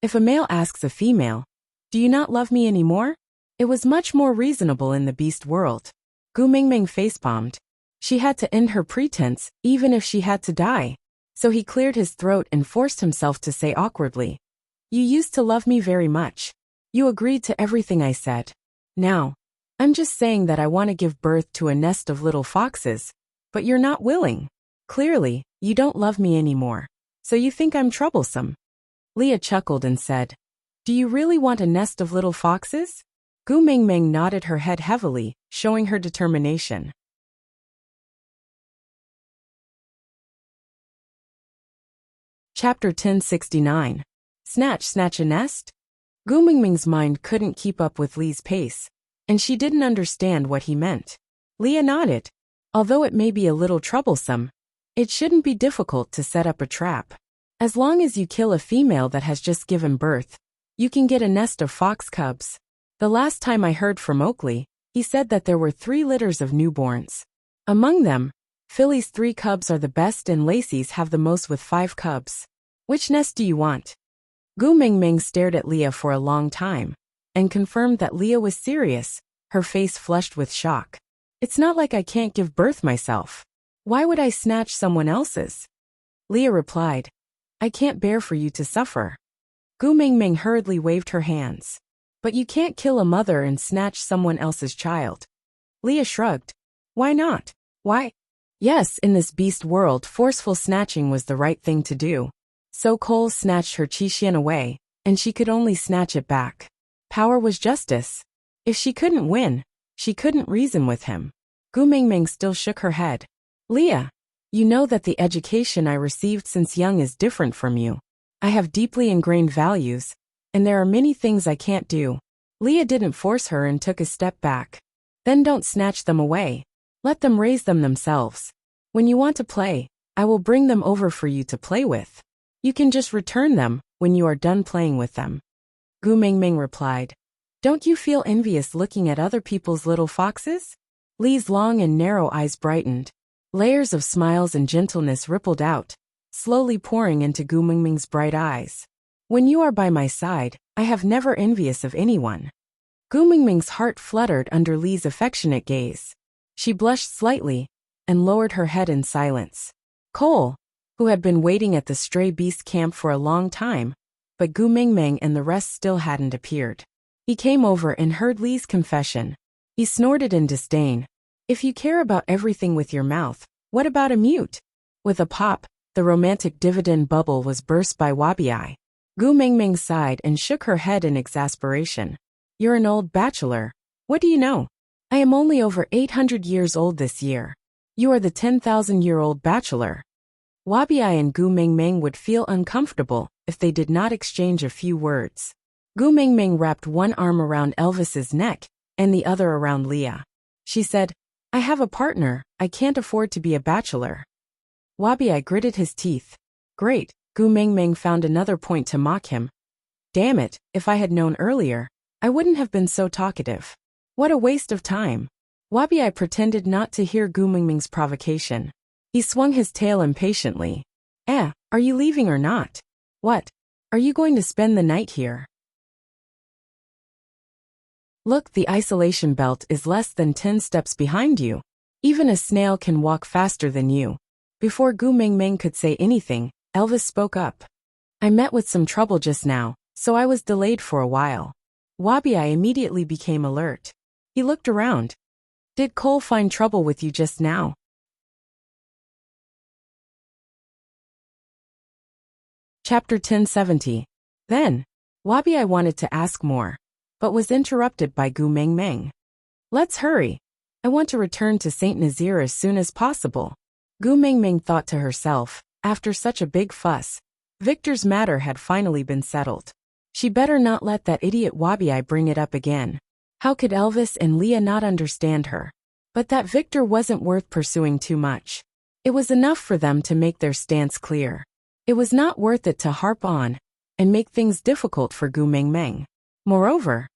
If a male asks a female, "Do you not love me anymore?" It was much more reasonable in the beast world. Gu Mingming facepalmed. She had to end her pretense, even if she had to die. So he cleared his throat and forced himself to say awkwardly, "You used to love me very much. You agreed to everything I said. Now, I'm just saying that I want to give birth to a nest of little foxes, but you're not willing. Clearly, you don't love me anymore. So you think I'm troublesome." Leah chuckled and said, "Do you really want a nest of little foxes?" Gu Mingming nodded her head heavily, showing her determination. Chapter 1069. Snatch a nest? Gu Mingming's mind couldn't keep up with Li's pace, and she didn't understand what he meant. Leah nodded. Although it may be a little troublesome, it shouldn't be difficult to set up a trap. As long as you kill a female that has just given birth, you can get a nest of fox cubs. The last time I heard from Oakley, he said that there were 3 litters of newborns. Among them, Philly's 3 cubs are the best and Lacey's have the most with 5 cubs. Which nest do you want? Gu Mingming stared at Leah for a long time, and confirmed that Leah was serious, her face flushed with shock. "It's not like I can't give birth myself. Why would I snatch someone else's?" Leah replied, "I can't bear for you to suffer." Gu Mingming hurriedly waved her hands. "But you can't kill a mother and snatch someone else's child." Leah shrugged. "Why not? Why?" Yes, in this beast world, forceful snatching was the right thing to do. So Cole snatched her Qixuan away, and she could only snatch it back. Power was justice. If she couldn't win, she couldn't reason with him. Gu Mingming still shook her head. "Leah, you know that the education I received since young is different from you. I have deeply ingrained values, and there are many things I can't do." Leah didn't force her and took a step back. "Then don't snatch them away. Let them raise them themselves. When you want to play, I will bring them over for you to play with. You can just return them when you are done playing with them." Gu Mingming replied, "Don't you feel envious looking at other people's little foxes?" Li's long and narrow eyes brightened. Layers of smiles and gentleness rippled out, slowly pouring into Gu Mingming's bright eyes. "When you are by my side, I have never envious of anyone." Gu Mingming's heart fluttered under Li's affectionate gaze. She blushed slightly and lowered her head in silence. Cole, who had been waiting at the stray beast camp for a long time, but Gu Mingming and the rest still hadn't appeared. He came over and heard Li's confession. He snorted in disdain. "If you care about everything with your mouth, what about a mute?" With a pop, the romantic dividend bubble was burst by Wabi. Gu Mingming sighed and shook her head in exasperation. "You're an old bachelor. What do you know? I am only over 800 years old this year. You are the 10,000-year-old bachelor." Wabi and Gu Mingming would feel uncomfortable if they did not exchange a few words. Gu Mingming wrapped one arm around Elvis's neck and the other around Leah. She said, "I have a partner. I can't afford to be a bachelor." Wabi gritted his teeth. "Great." Gu Mingming found another point to mock him. "Damn it, if I had known earlier, I wouldn't have been so talkative. What a waste of time." Wabi pretended not to hear Gu Mingming's provocation. He swung his tail impatiently. Are you leaving or not? What? Are you going to spend the night here?" "Look, the isolation belt is less than 10 steps behind you. Even a snail can walk faster than you." Before Gu Mingming could say anything, Elvis spoke up. "I met with some trouble just now, so I was delayed for a while." Wabi immediately became alert. He looked around. "Did Cole find trouble with you just now?" Chapter 1070. Then, Wabi wanted to ask more, but was interrupted by Gu Mingming. "Let's hurry. I want to return to St. Nazaire as soon as possible." Gu Mingming thought to herself, after such a big fuss, Victor's matter had finally been settled. She better not let that idiot Wabi bring it up again. How could Elvis and Leah not understand her? But that Victor wasn't worth pursuing too much. It was enough for them to make their stance clear. It was not worth it to harp on and make things difficult for Gu Mengmeng. Moreover,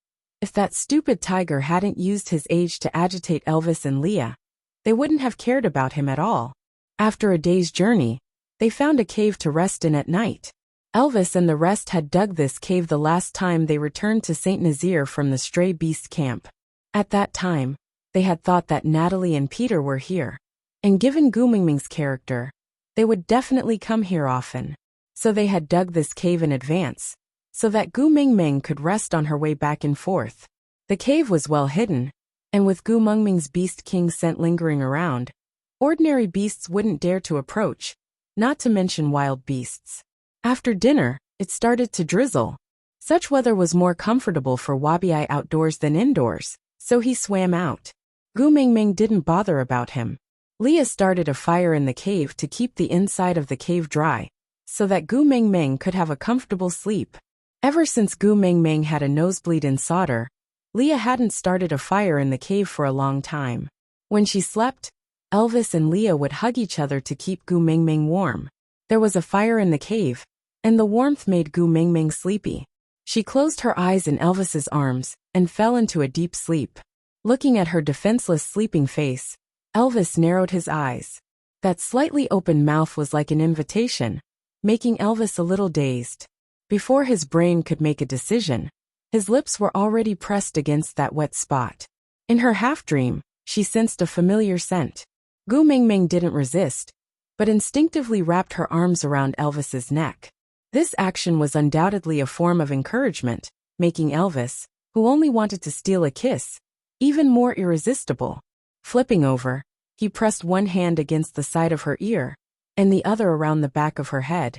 if that stupid tiger hadn't used his age to agitate Elvis and Leah, they wouldn't have cared about him at all. After a day's journey, they found a cave to rest in at night. Elvis and the rest had dug this cave the last time they returned to St. Nazaire from the stray beast camp. At that time, they had thought that Natalie and Peter were here. And given Gu Mingming's character, they would definitely come here often. So they had dug this cave in advance, so that Gu Mingming could rest on her way back and forth. The cave was well hidden, and with Gu Mingming's beast king scent lingering around, ordinary beasts wouldn't dare to approach, not to mention wild beasts. After dinner, it started to drizzle. Such weather was more comfortable for Wabi outdoors than indoors, so he swam out. Gu Mingming didn't bother about him. Leah started a fire in the cave to keep the inside of the cave dry, so that Gu Mingming could have a comfortable sleep. Ever since Gu Mingming had a nosebleed in solder, Leah hadn't started a fire in the cave for a long time. When she slept, Elvis and Leah would hug each other to keep Gu Mingming warm. There was a fire in the cave, and the warmth made Gu Mingming sleepy. She closed her eyes in Elvis's arms and fell into a deep sleep. Looking at her defenseless sleeping face, Elvis narrowed his eyes. That slightly open mouth was like an invitation, making Elvis a little dazed. Before his brain could make a decision, his lips were already pressed against that wet spot. In her half-dream, she sensed a familiar scent. Gu Mingming didn't resist, but instinctively wrapped her arms around Elvis's neck. This action was undoubtedly a form of encouragement, making Elvis, who only wanted to steal a kiss, even more irresistible. Flipping over, he pressed one hand against the side of her ear, and the other around the back of her head,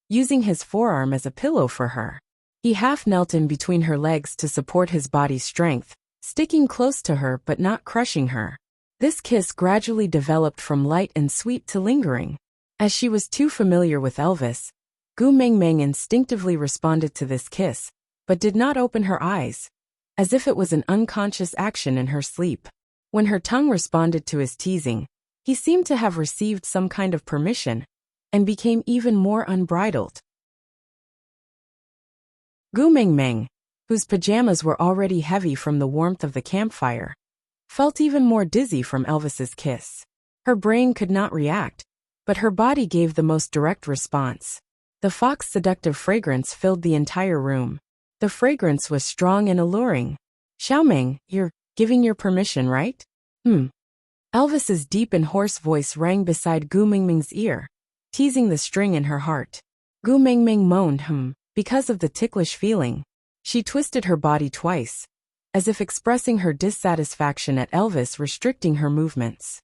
using his forearm as a pillow for her. He half knelt in between her legs to support his body's strength, sticking close to her but not crushing her. This kiss gradually developed from light and sweet to lingering. As she was too familiar with Elvis, Gu Mingming instinctively responded to this kiss, but did not open her eyes, as if it was an unconscious action in her sleep. When her tongue responded to his teasing, he seemed to have received some kind of permission, and became even more unbridled. Gu Mingming, whose pajamas were already heavy from the warmth of the campfire, felt even more dizzy from Elvis's kiss. Her brain could not react, but her body gave the most direct response. The fox's seductive fragrance filled the entire room. The fragrance was strong and alluring. "Xiaoming, you're giving your permission, right?" Elvis's deep and hoarse voice rang beside Gu Mingming's ear, teasing the string in her heart. Gu Mingming moaned, because of the ticklish feeling. She twisted her body twice, as if expressing her dissatisfaction at Elvis restricting her movements.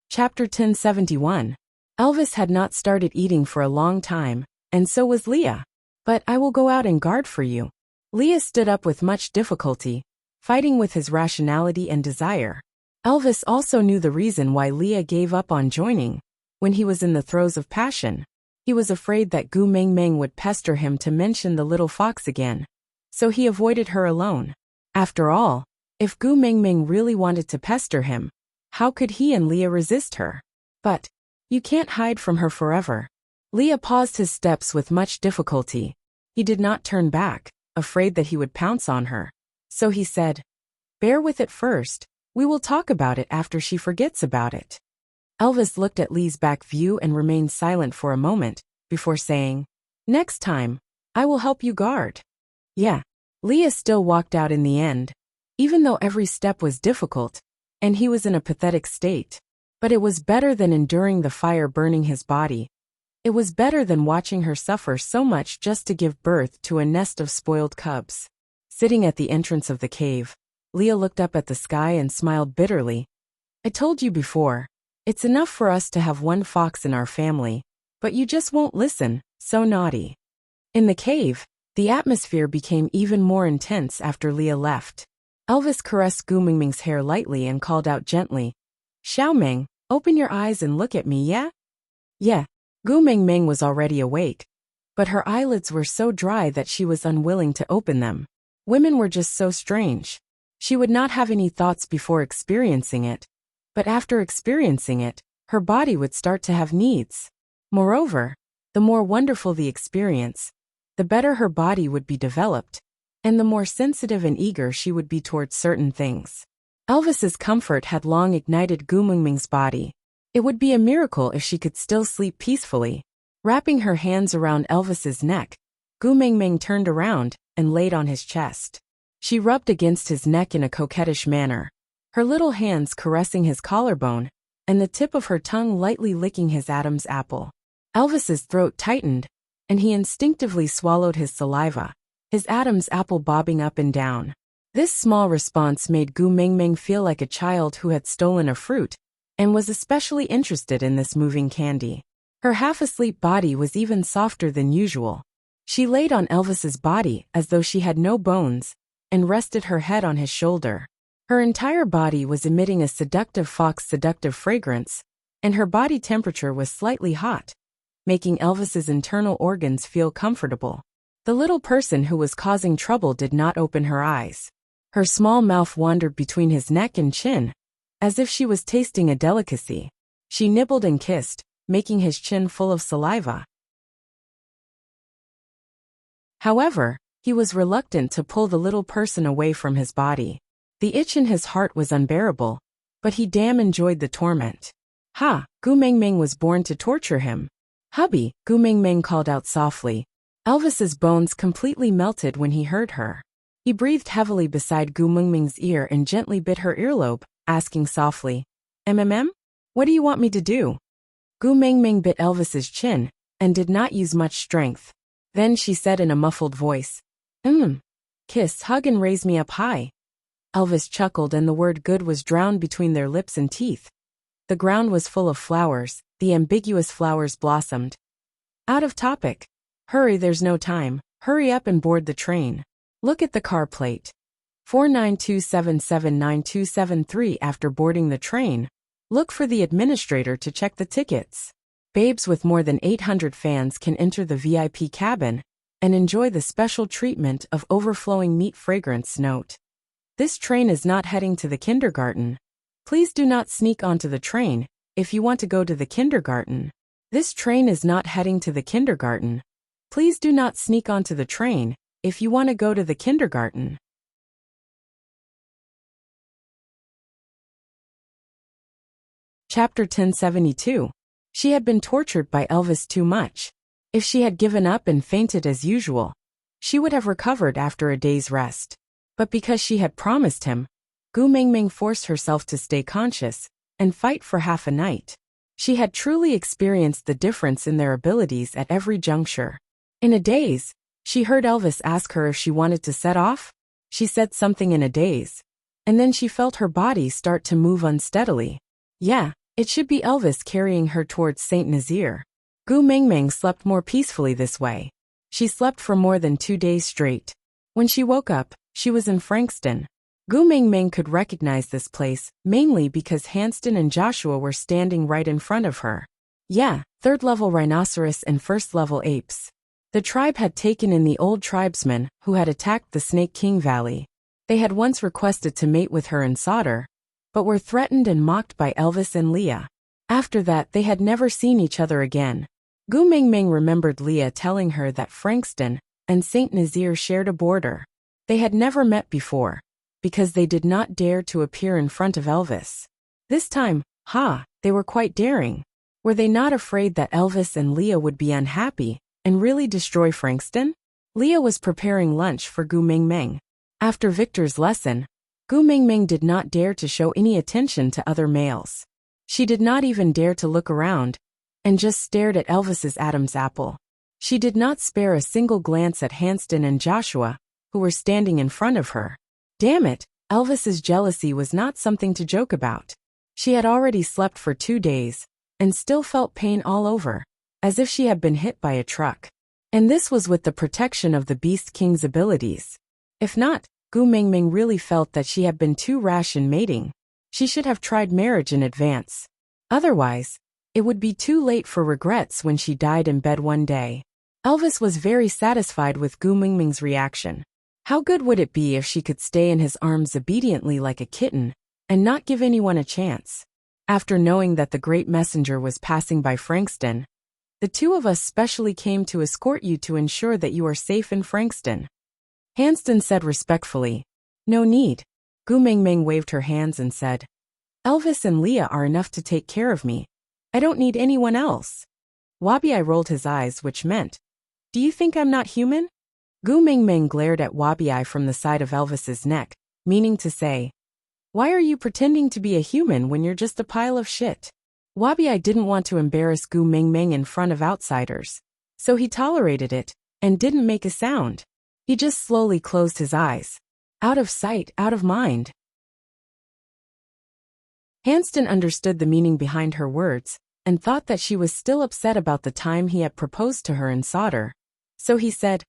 Chapter 1071. Elvis had not started eating for a long time, and so was Leah. "But I will go out and guard for you." Leah stood up with much difficulty, fighting with his rationality and desire. Elvis also knew the reason why Leah gave up on joining. When he was in the throes of passion, he was afraid that Gu Mingming would pester him to mention the little fox again, so he avoided her alone. After all, if Gu Mingming really wanted to pester him, how could he and Leah resist her? But you can't hide from her forever. Leah paused his steps with much difficulty. He did not turn back, afraid that he would pounce on her. So he said, "Bear with it first. We will talk about it after she forgets about it." Elvis looked at Lee's back view and remained silent for a moment, before saying, "Next time, I will help you guard." Yeah. Leah still walked out in the end, even though every step was difficult, and he was in a pathetic state. But it was better than enduring the fire burning his body. It was better than watching her suffer so much just to give birth to a nest of spoiled cubs. Sitting at the entrance of the cave, Leah looked up at the sky and smiled bitterly. "I told you before, it's enough for us to have one fox in our family, but you just won't listen, so naughty." In the cave, the atmosphere became even more intense after Leah left. Elvis caressed Gu Mingming's hair lightly and called out gently, "Xiaoming, open your eyes and look at me, yeah?" Yeah. Gu Mingming was already awake, but her eyelids were so dry that she was unwilling to open them. Women were just so strange. She would not have any thoughts before experiencing it, but after experiencing it, her body would start to have needs. Moreover, the more wonderful the experience, the better her body would be developed, and the more sensitive and eager she would be towards certain things. Elvis's comfort had long ignited Gu Mingming's body. It would be a miracle if she could still sleep peacefully. Wrapping her hands around Elvis's neck, Gu Mingming turned around and laid on his chest. She rubbed against his neck in a coquettish manner, her little hands caressing his collarbone, and the tip of her tongue lightly licking his Adam's apple. Elvis's throat tightened, and he instinctively swallowed his saliva, his Adam's apple bobbing up and down. This small response made Gu Mingming feel like a child who had stolen a fruit, and was especially interested in this moving candy. Her half-asleep body was even softer than usual. She laid on Elvis's body as though she had no bones, and rested her head on his shoulder. Her entire body was emitting a seductive fragrance, and her body temperature was slightly hot, making Elvis's internal organs feel comfortable. The little person who was causing trouble did not open her eyes. Her small mouth wandered between his neck and chin, as if she was tasting a delicacy. She nibbled and kissed, making his chin full of saliva. However, he was reluctant to pull the little person away from his body. The itch in his heart was unbearable, but he damn enjoyed the torment. Ha! Gu Mingming was born to torture him. Hubby, Gu Mingming called out softly. Elvis's bones completely melted when he heard her. He breathed heavily beside Gu Mingming's ear and gently bit her earlobe, asking softly, What do you want me to do? Gu Mingming bit Elvis's chin, and did not use much strength. Then she said in a muffled voice, Kiss, hug and raise me up high. Elvis chuckled and the word good was drowned between their lips and teeth. The ground was full of flowers, the ambiguous flowers blossomed. Out of topic. Hurry, there's no time. Hurry up and board the train. Look at the car plate. 492779273. After boarding the train, look for the administrator to check the tickets. Babes with more than 800 fans can enter the VIP cabin and enjoy the special treatment of overflowing meat fragrance. Note: this train is not heading to the kindergarten. Please do not sneak onto the train if you want to go to the kindergarten. This train is not heading to the kindergarten. Please do not sneak onto the train if you want to go to the kindergarten. Chapter 1072. She had been tortured by Elvis too much. If she had given up and fainted as usual, she would have recovered after a day's rest. But because she had promised him, Gu Mingming forced herself to stay conscious and fight for half a night. She had truly experienced the difference in their abilities at every juncture. In a daze, she heard Elvis ask her if she wanted to set off. She said something in a daze, and then she felt her body start to move unsteadily. Yeah, it should be Elvis carrying her towards Saint Nazaire. Gu Mingming slept more peacefully this way. She slept for more than 2 days straight. When she woke up, she was in Frankston. Gu Mingming could recognize this place, mainly because Hanston and Joshua were standing right in front of her. Yeah, 3rd-level rhinoceros and 1st-level apes. The tribe had taken in the old tribesmen who had attacked the Snake King Valley. They had once requested to mate with her and Sauter, but were threatened and mocked by Elvis and Leah. After that they had never seen each other again. Gu Mingming remembered Leah telling her that Frankston and Saint Nazaire shared a border. They had never met before, because they did not dare to appear in front of Elvis. This time, they were quite daring. Were they not afraid that Elvis and Leah would be unhappy and really destroy Frankston? Leah was preparing lunch for Gu Mingming. After Victor's lesson, Gu Mingming did not dare to show any attention to other males. She did not even dare to look around, and just stared at Elvis's Adam's apple. She did not spare a single glance at Hanston and Joshua, who were standing in front of her. Damn it, Elvis's jealousy was not something to joke about. She had already slept for 2 days, and still felt pain all over, as if she had been hit by a truck. And this was with the protection of the Beast King's abilities. If not, Gu Mingming really felt that she had been too rash in mating. She should have tried marriage in advance. Otherwise, it would be too late for regrets when she died in bed one day. Elvis was very satisfied with Gu Mingming's reaction. How good would it be if she could stay in his arms obediently like a kitten, and not give anyone a chance? After knowing that the great messenger was passing by Frankston, the two of us specially came to escort you to ensure that you are safe in Frankston. Hanston said respectfully. No need. Gu Mengmeng waved her hands and said, Elvis and Leah are enough to take care of me. I don't need anyone else. Wabi rolled his eyes, which meant, do you think I'm not human? Gu Mengmeng glared at Wabi from the side of Elvis's neck, meaning to say, why are you pretending to be a human when you're just a pile of shit? Wabi didn't want to embarrass Gu Mengmeng in front of outsiders, so he tolerated it and didn't make a sound. He just slowly closed his eyes. Out of sight, out of mind. Hanston understood the meaning behind her words and thought that she was still upset about the time he had proposed to her in Sauter. So he said,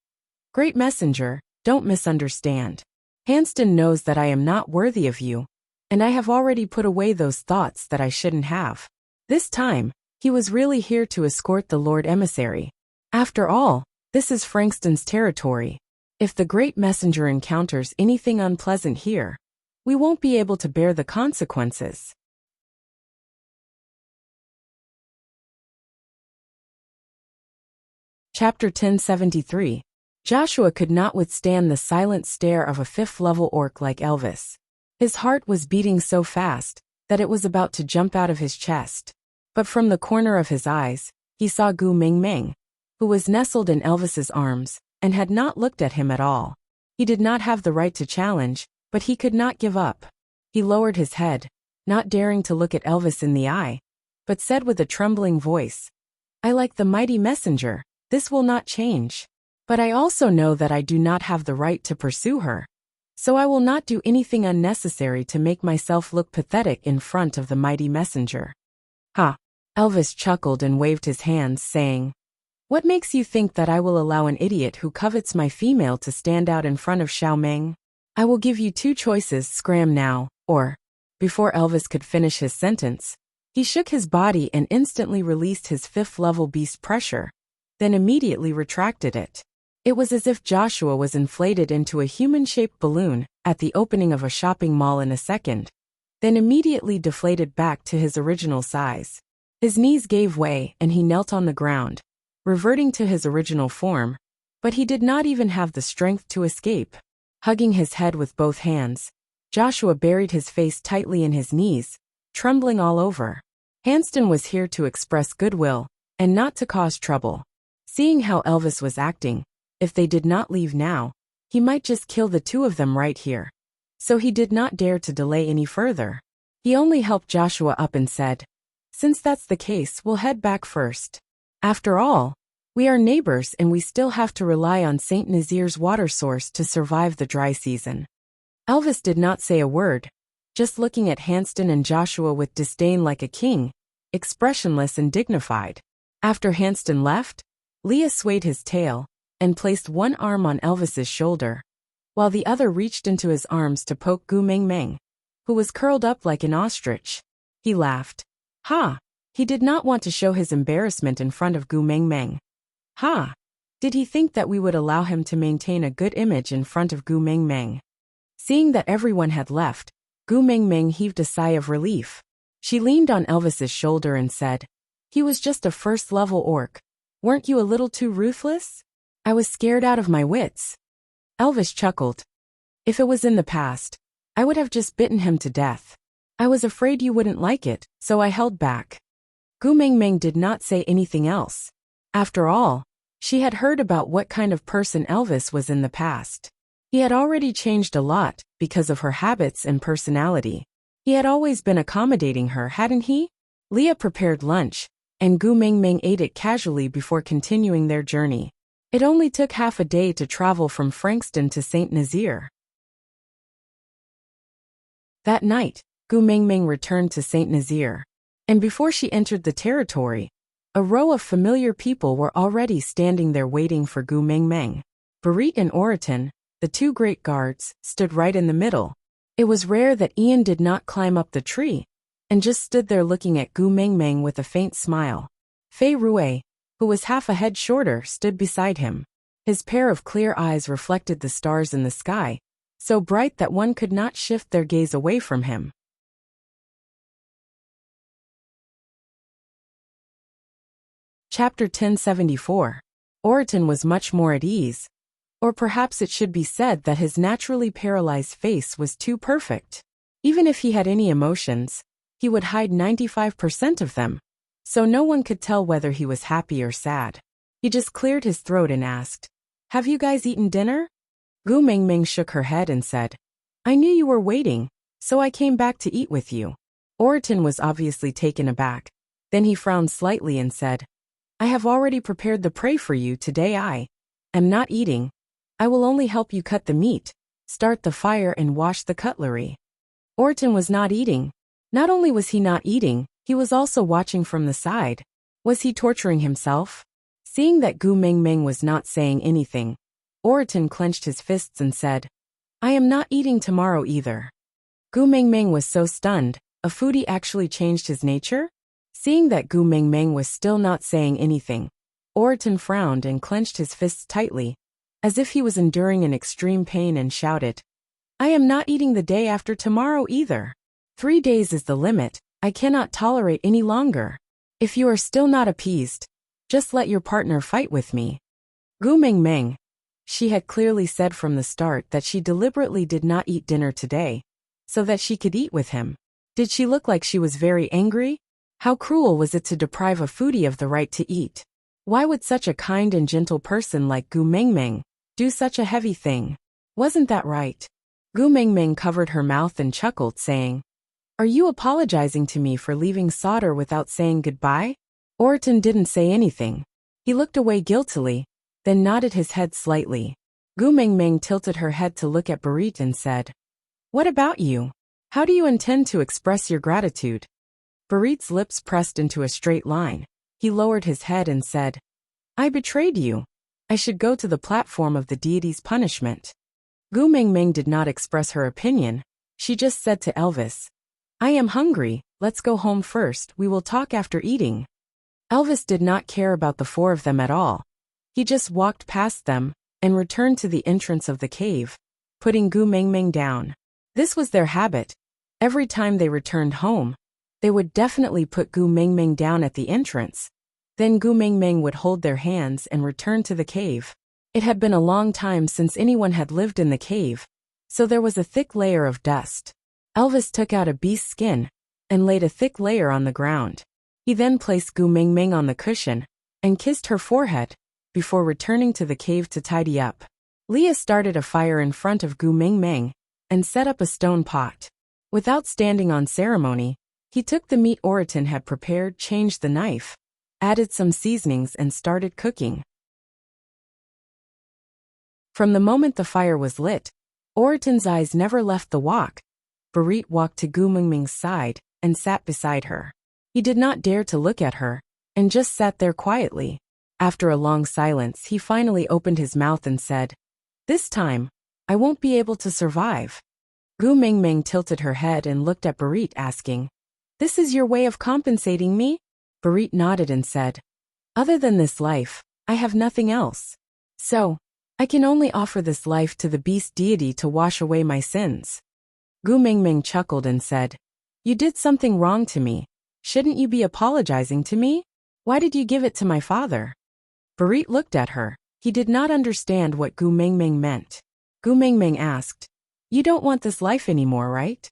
Great messenger, don't misunderstand. Hanston knows that I am not worthy of you, and I have already put away those thoughts that I shouldn't have. This time, he was really here to escort the Lord Emissary. After all, this is Frankston's territory. If the great messenger encounters anything unpleasant here, we won't be able to bear the consequences. Chapter 1073. Joshua could not withstand the silent stare of a fifth-level orc like Elvis. His heart was beating so fast that it was about to jump out of his chest. But from the corner of his eyes, he saw Gu Mengmeng, who was nestled in Elvis's arms and had not looked at him at all. He did not have the right to challenge, but he could not give up. He lowered his head, not daring to look at Elvis in the eye, but said with a trembling voice, I like the mighty messenger, this will not change. But I also know that I do not have the right to pursue her. So I will not do anything unnecessary to make myself look pathetic in front of the mighty messenger. Ha! Elvis chuckled and waved his hands, saying, What makes you think that I will allow an idiot who covets my female to stand out in front of Xiao Meng? I will give you two choices, scram now, or... Before Elvis could finish his sentence, he shook his body and instantly released his fifth-level beast pressure, then immediately retracted it. It was as if Joshua was inflated into a human-shaped balloon at the opening of a shopping mall in a second, then immediately deflated back to his original size. His knees gave way and he knelt on the ground, reverting to his original form, but he did not even have the strength to escape. Hugging his head with both hands, Joshua buried his face tightly in his knees, trembling all over. Hanston was here to express goodwill and not to cause trouble. Seeing how Elvis was acting, if they did not leave now, he might just kill the two of them right here. So he did not dare to delay any further. He only helped Joshua up and said, Since that's the case, we'll head back first. After all, we are neighbors and we still have to rely on St. Nazir's water source to survive the dry season. Elvis did not say a word, just looking at Hanston and Joshua with disdain like a king, expressionless and dignified. After Hanston left, Leah swayed his tail and placed one arm on Elvis's shoulder, while the other reached into his arms to poke Gu Mengmeng, who was curled up like an ostrich. He laughed. Ha! He did not want to show his embarrassment in front of Gu Mengmeng. Ha! Did he think that we would allow him to maintain a good image in front of Gu Mengmeng? Seeing that everyone had left, Gu Mengmeng heaved a sigh of relief. She leaned on Elvis's shoulder and said, He was just a first-level orc. Weren't you a little too ruthless? I was scared out of my wits. Elvis chuckled. If it was in the past, I would have just bitten him to death. I was afraid you wouldn't like it, so I held back. Gu Mengmeng did not say anything else. After all, she had heard about what kind of person Elvis was in the past. He had already changed a lot because of her habits and personality. He had always been accommodating her, hadn't he? Leah prepared lunch, and Gu Mengmeng ate it casually before continuing their journey. It only took half a day to travel from Frankston to St. Nazir. That night, Gu Mengmeng returned to St. Nazir, and before she entered the territory, a row of familiar people were already standing there waiting for Gu Mengmeng. Barit and Oriton, the two great guards, stood right in the middle. It was rare that Ian did not climb up the tree, and just stood there looking at Gu Mengmeng with a faint smile. Fei Rue, who was half a head shorter, stood beside him. His pair of clear eyes reflected the stars in the sky, so bright that one could not shift their gaze away from him. Chapter 1074. Oriton was much more at ease. Or perhaps it should be said that his naturally paralyzed face was too perfect. Even if he had any emotions, he would hide 95% of them, so no one could tell whether he was happy or sad. He just cleared his throat and asked, "Have you guys eaten dinner?" Gu Mingming shook her head and said, "I knew you were waiting, so I came back to eat with you." Oriton was obviously taken aback. Then he frowned slightly and said, "I have already prepared the prey for you today. I am not eating. I will only help you cut the meat, start the fire and wash the cutlery." Oriton was not eating. Not only was he not eating, he was also watching from the side. Was he torturing himself? Seeing that Gu Mingming was not saying anything, Oriton clenched his fists and said, "I am not eating tomorrow either." Gu Mingming was so stunned, a foodie actually changed his nature? Seeing that Gu Mingming was still not saying anything, Oriton frowned and clenched his fists tightly, as if he was enduring an extreme pain, and shouted, "I am not eating the day after tomorrow either. 3 days is the limit. I cannot tolerate any longer. If you are still not appeased, just let your partner fight with me." Gu Mingming. She had clearly said from the start that she deliberately did not eat dinner today, so that she could eat with him. Did she look like she was very angry? How cruel was it to deprive a foodie of the right to eat? Why would such a kind and gentle person like Gu Mingming do such a heavy thing? Wasn't that right? Gu Mingming covered her mouth and chuckled, saying, "Are you apologizing to me for leaving Sauter without saying goodbye?" Oriton didn't say anything. He looked away guiltily, then nodded his head slightly. Gu Mingming tilted her head to look at Barit and said, "What about you? How do you intend to express your gratitude?" Barit's lips pressed into a straight line. He lowered his head and said, "I betrayed you. I should go to the platform of the deity's punishment." Gu Mingming did not express her opinion. She just said to Elvis, "I am hungry, let's go home first, we will talk after eating." Elvis did not care about the 4 of them at all. He just walked past them and returned to the entrance of the cave, putting Gu Mingming down. This was their habit. Every time they returned home, they would definitely put Gu Mingming down at the entrance. Then Gu Mingming would hold their hands and return to the cave. It had been a long time since anyone had lived in the cave, so there was a thick layer of dust. Elvis took out a beast's skin and laid a thick layer on the ground. He then placed Gu Mingming on the cushion and kissed her forehead before returning to the cave to tidy up. Leah started a fire in front of Gu Mingming and set up a stone pot. Without standing on ceremony, he took the meat Oriton had prepared, changed the knife, added some seasonings and started cooking. From the moment the fire was lit, Oriton's eyes never left the wok. Barit walked to Gu Mingming's side and sat beside her. He did not dare to look at her, and just sat there quietly. After a long silence, he finally opened his mouth and said, "This time, I won't be able to survive." Gu Mingming tilted her head and looked at Barit, asking, "This is your way of compensating me?" Barit nodded and said, "Other than this life, I have nothing else. So, I can only offer this life to the beast deity to wash away my sins." Gu Mingming chuckled and said, "You did something wrong to me. Shouldn't you be apologizing to me? Why did you give it to my father?" Barit looked at her. He did not understand what Gu Mingming meant. Gu Mingming asked, "You don't want this life anymore, right?"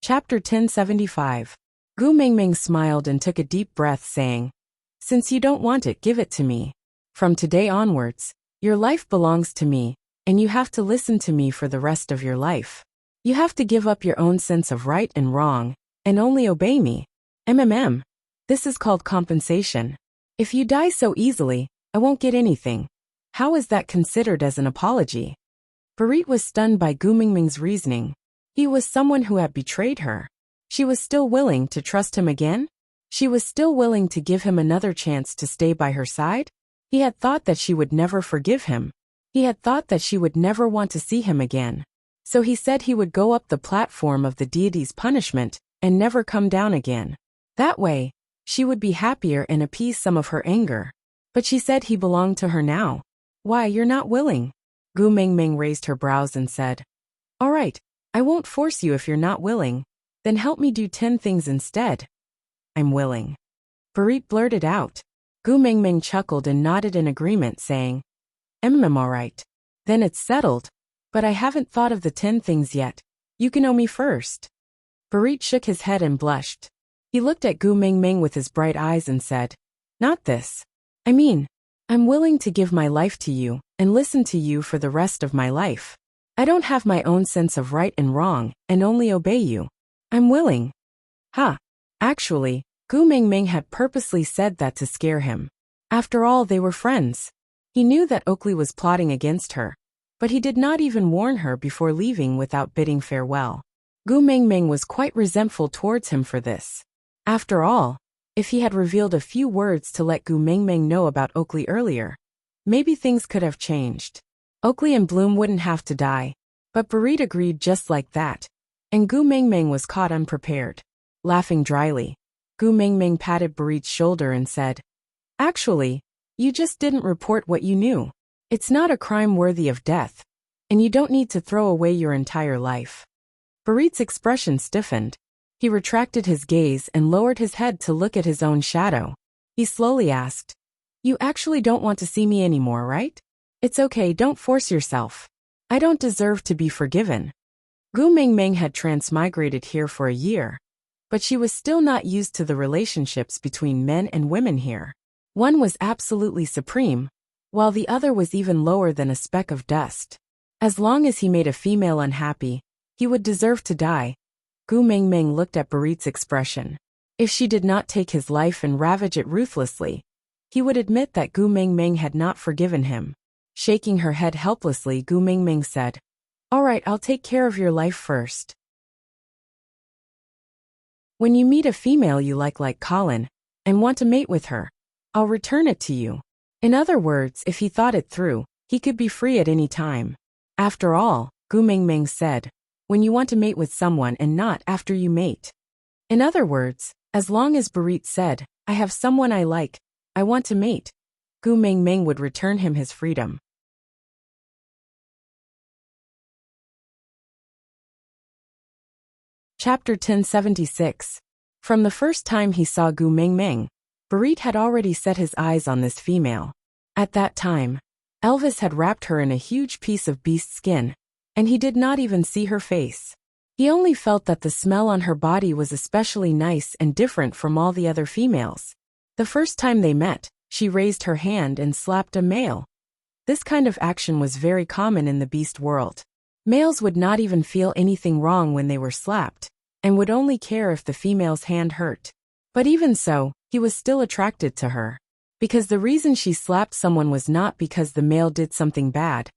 Chapter 1075. Gu Mingming smiled and took a deep breath, saying, "Since you don't want it, give it to me. From today onwards, your life belongs to me, and you have to listen to me for the rest of your life. You have to give up your own sense of right and wrong, and only obey me. This is called compensation. If you die so easily, I won't get anything. How is that considered as an apology?" Barit was stunned by Gu Mingming's reasoning. He was someone who had betrayed her. She was still willing to trust him again? She was still willing to give him another chance to stay by her side? He had thought that she would never forgive him. He had thought that she would never want to see him again. So he said he would go up the platform of the deity's punishment and never come down again. That way, she would be happier and appease some of her anger. But she said he belonged to her now. Why, you're not willing? Gu Mingming raised her brows and said, "All right, I won't force you if you're not willing. Then help me do 10 things instead. I'm willing. Barit blurted out. Gu Mingming chuckled and nodded in agreement, saying, alright. Then it's settled. But I haven't thought of the 10 things yet. You can know me first. Barit shook his head and blushed. He looked at Gu Mingming with his bright eyes and said, Not this. I mean, I'm willing to give my life to you and listen to you for the rest of my life. I don't have my own sense of right and wrong and only obey you. I'm willing. Actually, Gu Mingming had purposely said that to scare him. After all, they were friends. He knew that Oakley was plotting against her, but he did not even warn her before leaving without bidding farewell. Gu Mingming was quite resentful towards him for this. After all, if he had revealed a few words to let Gu Mingming know about Oakley earlier, maybe things could have changed. Oakley and Bloom wouldn't have to die, but Barit agreed just like that, and Gu Mingming was caught unprepared. Laughing dryly, Gu Mingming patted Barit's shoulder and said, Actually, you just didn't report what you knew. It's not a crime worthy of death, and you don't need to throw away your entire life. Barit's expression stiffened. He retracted his gaze and lowered his head to look at his own shadow. He slowly asked, You actually don't want to see me anymore, right? It's okay, don't force yourself. I don't deserve to be forgiven. Gu Mingming had transmigrated here for a year, but she was still not used to the relationships between men and women here. One was absolutely supreme, while the other was even lower than a speck of dust. As long as he made a female unhappy, he would deserve to die. Gu Mingming looked at Barit's expression. If she did not take his life and ravage it ruthlessly, he would admit that Gu Mingming had not forgiven him. Shaking her head helplessly, Gu Mingming said, Alright, I'll take care of your life first. When you meet a female you like Colin, and want to mate with her, I'll return it to you. In other words, if he thought it through, he could be free at any time. After all, Gu Mingming said, when you want to mate with someone and not after you mate. In other words, as long as Barit said, I have someone I like, I want to mate, Gu Mingming would return him his freedom. Chapter 1076. From the first time he saw Gu Mingming, Barit had already set his eyes on this female. At that time, Elvis had wrapped her in a huge piece of beast skin, and he did not even see her face. He only felt that the smell on her body was especially nice and different from all the other females. The first time they met, she raised her hand and slapped a male. This kind of action was very common in the beast world. Males would not even feel anything wrong when they were slapped, and would only care if the female's hand hurt. But even so, he was still attracted to her. Because the reason she slapped someone was not because the male did something bad,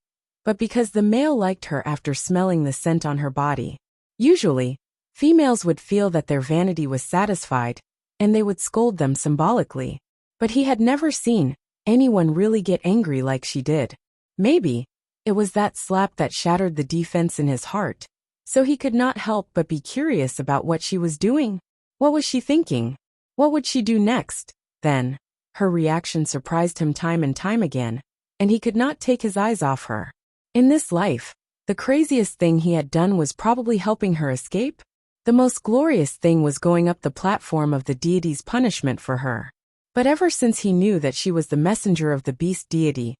but because the male liked her after smelling the scent on her body. Usually, females would feel that their vanity was satisfied, and they would scold them symbolically. But he had never seen anyone really get angry like she did. Maybe it was that slap that shattered the defense in his heart, so he could not help but be curious about what she was doing. What was she thinking? What would she do next? Then, her reaction surprised him time and time again, and he could not take his eyes off her. In this life, the craziest thing he had done was probably helping her escape. The most glorious thing was going up the platform of the deity's punishment for her. But ever since he knew that she was the messenger of the beast deity,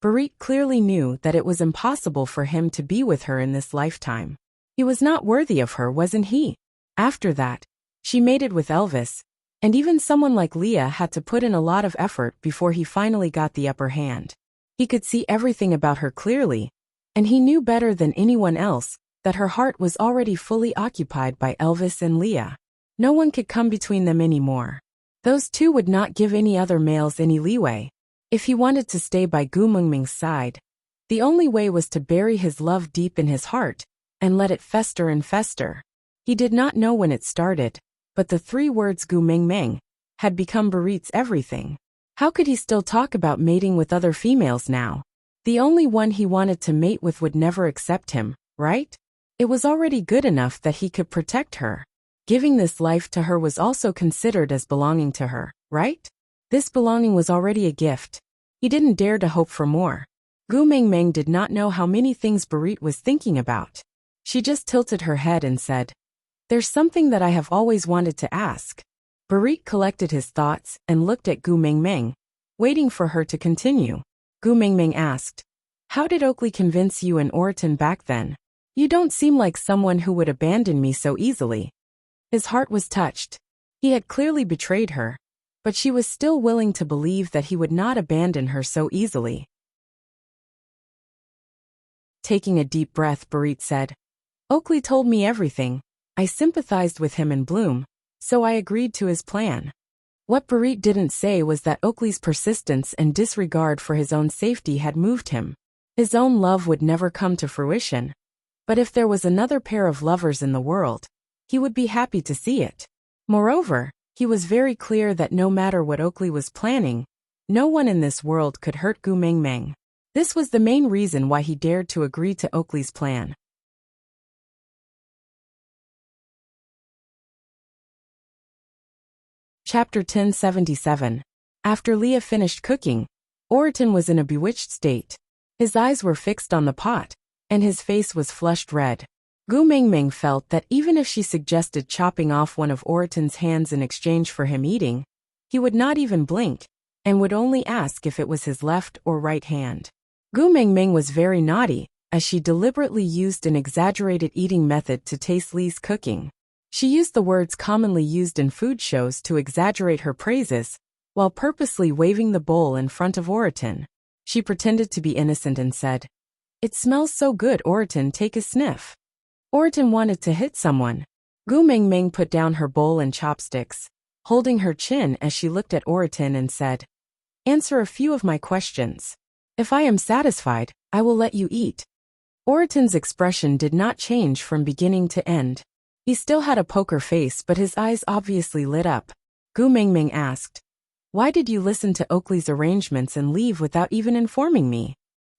Barit clearly knew that it was impossible for him to be with her in this lifetime. He was not worthy of her, wasn't he? After that, she mated with Elvis, and even someone like Leah had to put in a lot of effort before he finally got the upper hand. He could see everything about her clearly, and he knew better than anyone else that her heart was already fully occupied by Elvis and Leah. No one could come between them anymore. Those two would not give any other males any leeway. If he wanted to stay by Gu Mingming's side, the only way was to bury his love deep in his heart and let it fester and fester. He did not know when it started, but the 3 words Gu Mingming had become Barit's everything. How could he still talk about mating with other females now? The only one he wanted to mate with would never accept him, right? It was already good enough that he could protect her. Giving this life to her was also considered as belonging to her, right? This belonging was already a gift. He didn't dare to hope for more. Gu Mingming did not know how many things Barit was thinking about. She just tilted her head and said, There's something that I have always wanted to ask. Barik collected his thoughts and looked at Gu Mingming, waiting for her to continue. Gu Mingming asked, "How did Oakley convince you and Orton back then? You don't seem like someone who would abandon me so easily." His heart was touched. He had clearly betrayed her, but she was still willing to believe that he would not abandon her so easily. Taking a deep breath, Barit said, "Oakley told me everything. I sympathized with him in Bloom, so I agreed to his plan." What Barit didn't say was that Oakley's persistence and disregard for his own safety had moved him. His own love would never come to fruition, but if there was another pair of lovers in the world, he would be happy to see it. Moreover, he was very clear that no matter what Oakley was planning, no one in this world could hurt Gu Mingming. This was the main reason why he dared to agree to Oakley's plan. Chapter 1077. After Leah finished cooking, Orton was in a bewitched state. His eyes were fixed on the pot, and his face was flushed red. Gu Mingming felt that even if she suggested chopping off one of Orton's hands in exchange for him eating, he would not even blink, and would only ask if it was his left or right hand. Gu Mingming was very naughty, as she deliberately used an exaggerated eating method to taste Lee's cooking. She used the words commonly used in food shows to exaggerate her praises, while purposely waving the bowl in front of Orton. She pretended to be innocent and said, "It smells so good, Orton, take a sniff." Orton wanted to hit someone. Gu Mingming put down her bowl and chopsticks, holding her chin as she looked at Orton and said, "Answer a few of my questions. If I am satisfied, I will let you eat." Orton's expression did not change from beginning to end. He still had a poker face, but his eyes obviously lit up. Gu Mingming asked, "Why did you listen to Oakley's arrangements and leave without even informing me?"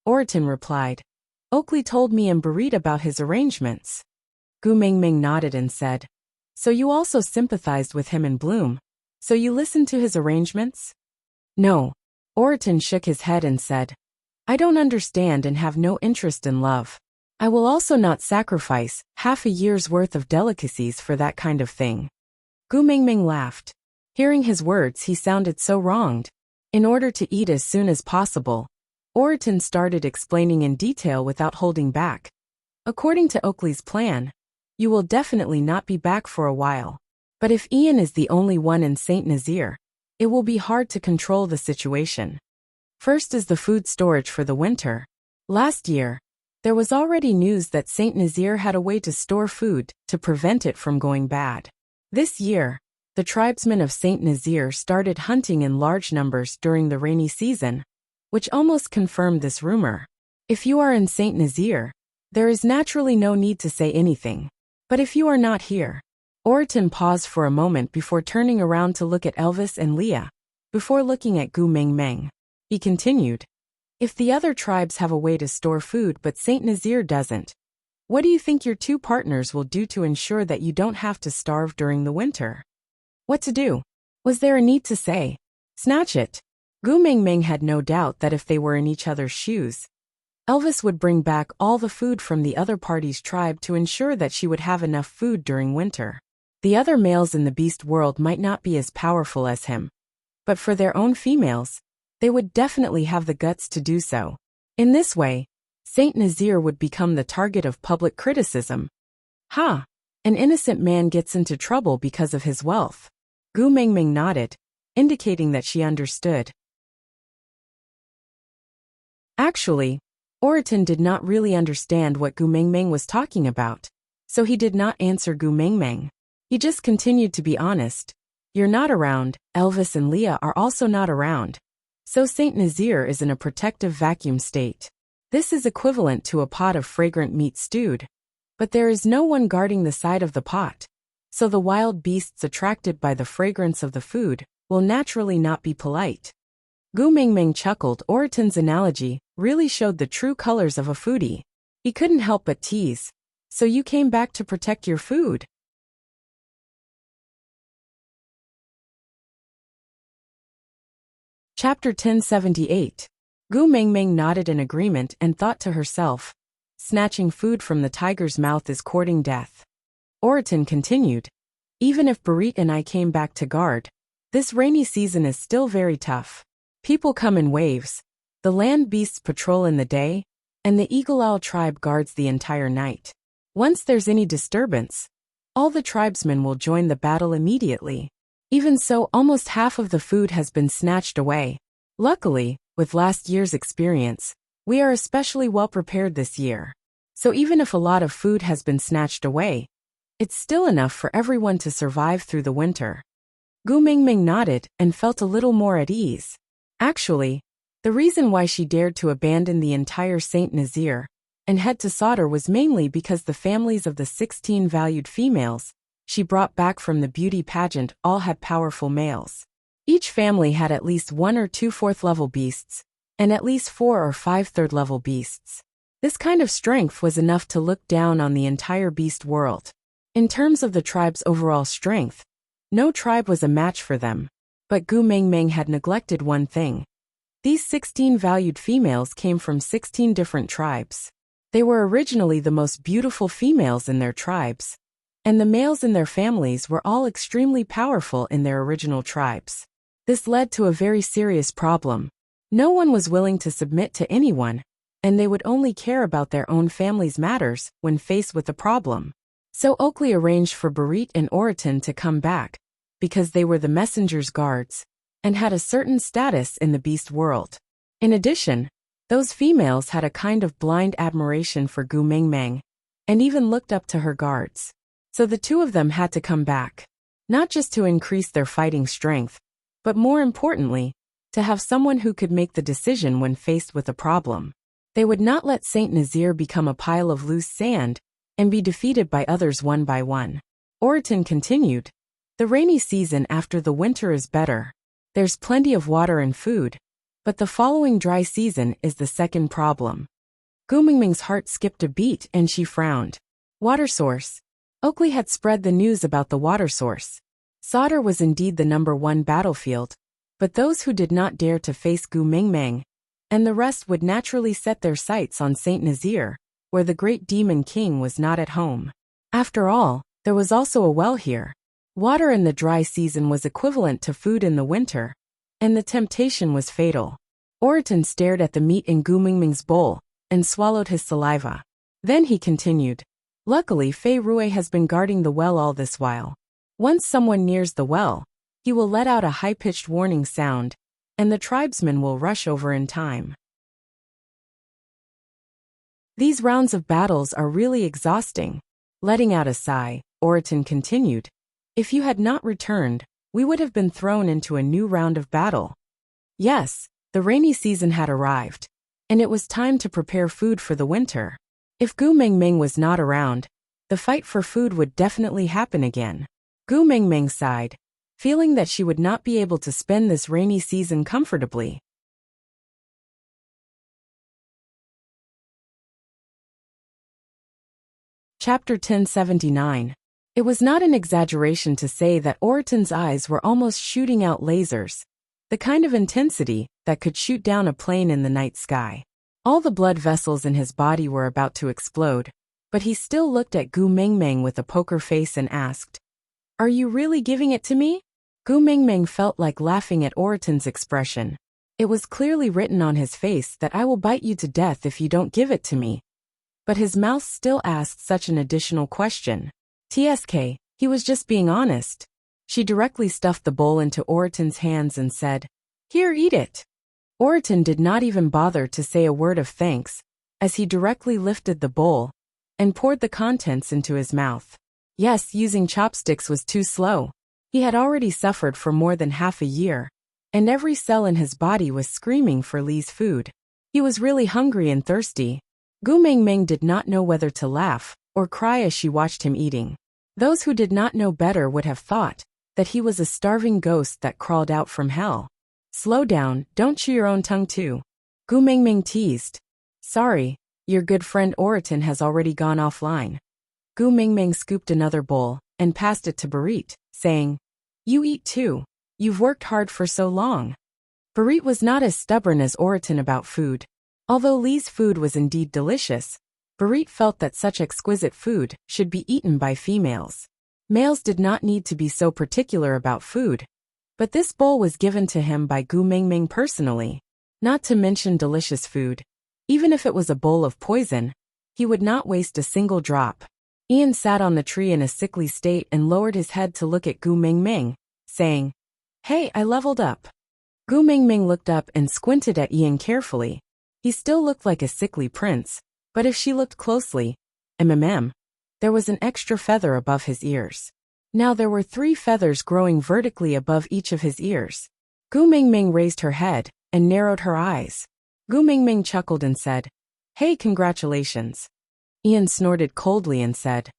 Orton replied, "Oakley told me and Barit about his arrangements." Gu Mingming nodded and said, "So you also sympathized with him in Bloom? So you listened to his arrangements?" "No." Orton shook his head and said, "I don't understand and have no interest in love. I will also not sacrifice half a year's worth of delicacies for that kind of thing." Gu Mingming laughed. Hearing his words, he sounded so wronged. In order to eat as soon as possible, Orton started explaining in detail without holding back. "According to Oakley's plan, you will definitely not be back for a while. But if Ian is the only one in St. Nazaire, it will be hard to control the situation. First is the food storage for the winter. Last year, there was already news that St. Nazaire had a way to store food to prevent it from going bad. This year, the tribesmen of St. Nazaire started hunting in large numbers during the rainy season, which almost confirmed this rumor. If you are in St. Nazaire, there is naturally no need to say anything. But if you are not here..." Orton paused for a moment before turning around to look at Elvis and Leah, before looking at Gu Mingming. He continued, "If the other tribes have a way to store food but St. Nazaire doesn't, what do you think your two partners will do to ensure that you don't have to starve during the winter?" What to do? Was there a need to say, "Snatch it"? Gu Mingming had no doubt that if they were in each other's shoes, Elvis would bring back all the food from the other party's tribe to ensure that she would have enough food during winter. The other males in the beast world might not be as powerful as him, but for their own females, they would definitely have the guts to do so. In this way, St. Nazaire would become the target of public criticism. Ha! An innocent man gets into trouble because of his wealth. Gu Mingming nodded, indicating that she understood. Actually, Orton did not really understand what Gu Mingming was talking about, so he did not answer Gu Mingming. He just continued to be honest. "You're not around, Elvis and Leah are also not around. So St. Nazaire is in a protective vacuum state. This is equivalent to a pot of fragrant meat stewed. But there is no one guarding the side of the pot. So the wild beasts attracted by the fragrance of the food will naturally not be polite." Gu Mingming chuckled. Orton's analogy really showed the true colors of a foodie. He couldn't help but tease. "So you came back to protect your food?" Chapter 1078. Gu Mingming nodded in agreement and thought to herself, "Snatching food from the tiger's mouth is courting death." Oraton continued. Even if Barit and I came back to guard, this rainy season is still very tough. People come in waves. The land beasts patrol in the day, and the Eagle Owl tribe guards the entire night. Once there's any disturbance, all the tribesmen will join the battle immediately. Even so, almost half of the food has been snatched away. Luckily, with last year's experience, we are especially well prepared this year. So even if a lot of food has been snatched away, it's still enough for everyone to survive through the winter. Gu Mingming nodded and felt a little more at ease. Actually, the reason why she dared to abandon the entire Saint Nazir and head to Sadr was mainly because the families of the 16 valued females she brought back from the beauty pageant all had powerful males. Each family had at least 1 or 2 4th-level beasts, and at least 4 or 5 3rd-level beasts. This kind of strength was enough to look down on the entire beast world. In terms of the tribe's overall strength, no tribe was a match for them. But Gu Mingming had neglected one thing. These 16 valued females came from 16 different tribes. They were originally the most beautiful females in their tribes, and the males in their families were all extremely powerful in their original tribes. This led to a very serious problem. No one was willing to submit to anyone, and they would only care about their own family's matters when faced with a problem. So Oakley arranged for Barit and Oraton to come back, because they were the messenger's guards, and had a certain status in the beast world. In addition, those females had a kind of blind admiration for Gu Mingming, and even looked up to her guards. So the two of them had to come back, not just to increase their fighting strength, but more importantly, to have someone who could make the decision when faced with a problem. They would not let Saint Nazir become a pile of loose sand and be defeated by others one by one. Oraton continued. The rainy season after the winter is better. There's plenty of water and food, but the following dry season is the second problem. Gu Mingming's heart skipped a beat and she frowned. Water source. Oakley had spread the news about the water source. Sadr was indeed the #1 battlefield, but those who did not dare to face Gu Mingming, and the rest would naturally set their sights on Saint Nazir, where the great demon king was not at home. After all, there was also a well here. Water in the dry season was equivalent to food in the winter, and the temptation was fatal. Oraton stared at the meat in Gu Mingming's bowl and swallowed his saliva. Then he continued. Luckily, Fei Rui has been guarding the well all this while. Once someone nears the well, he will let out a high-pitched warning sound, and the tribesmen will rush over in time. These rounds of battles are really exhausting. Letting out a sigh, Oraton continued. If you had not returned, we would have been thrown into a new round of battle. Yes, the rainy season had arrived, and it was time to prepare food for the winter. If Gu Mingming was not around, the fight for food would definitely happen again. Gu Mingming sighed, feeling that she would not be able to spend this rainy season comfortably. Chapter 1079. It was not an exaggeration to say that Oraton's eyes were almost shooting out lasers, the kind of intensity that could shoot down a plane in the night sky. All the blood vessels in his body were about to explode, but he still looked at Gu Mingming with a poker face and asked, Are you really giving it to me? Gu Mingming felt like laughing at Oraton's expression. It was clearly written on his face that I will bite you to death if you don't give it to me. But his mouth still asked such an additional question. TSK, he was just being honest. She directly stuffed the bowl into Oraton's hands and said, Here, eat it. Oraton did not even bother to say a word of thanks, as he directly lifted the bowl and poured the contents into his mouth. Yes, using chopsticks was too slow. He had already suffered for more than half a year, and every cell in his body was screaming for Li's food. He was really hungry and thirsty. Gu Mingming did not know whether to laugh or cry as she watched him eating. Those who did not know better would have thought that he was a starving ghost that crawled out from hell. Slow down, don't chew your own tongue too. Gu Mingming teased. Sorry, your good friend Oraton has already gone offline. Gu Mingming scooped another bowl and passed it to Barit, saying, You eat too. You've worked hard for so long. Barit was not as stubborn as Oraton about food. Although Li's food was indeed delicious, Barit felt that such exquisite food should be eaten by females. Males did not need to be so particular about food, but this bowl was given to him by Gu Mingming personally. Not to mention delicious food. Even if it was a bowl of poison, he would not waste a single drop. Ian sat on the tree in a sickly state and lowered his head to look at Gu Mingming, saying, "Hey, I leveled up." Gu Mingming looked up and squinted at Ian carefully. He still looked like a sickly prince, but if she looked closely, there was an extra feather above his ears. Now there were 3 feathers growing vertically above each of his ears. Gu Mingming raised her head and narrowed her eyes. Gu Mingming chuckled and said, "Hey, congratulations." Ian snorted coldly and said,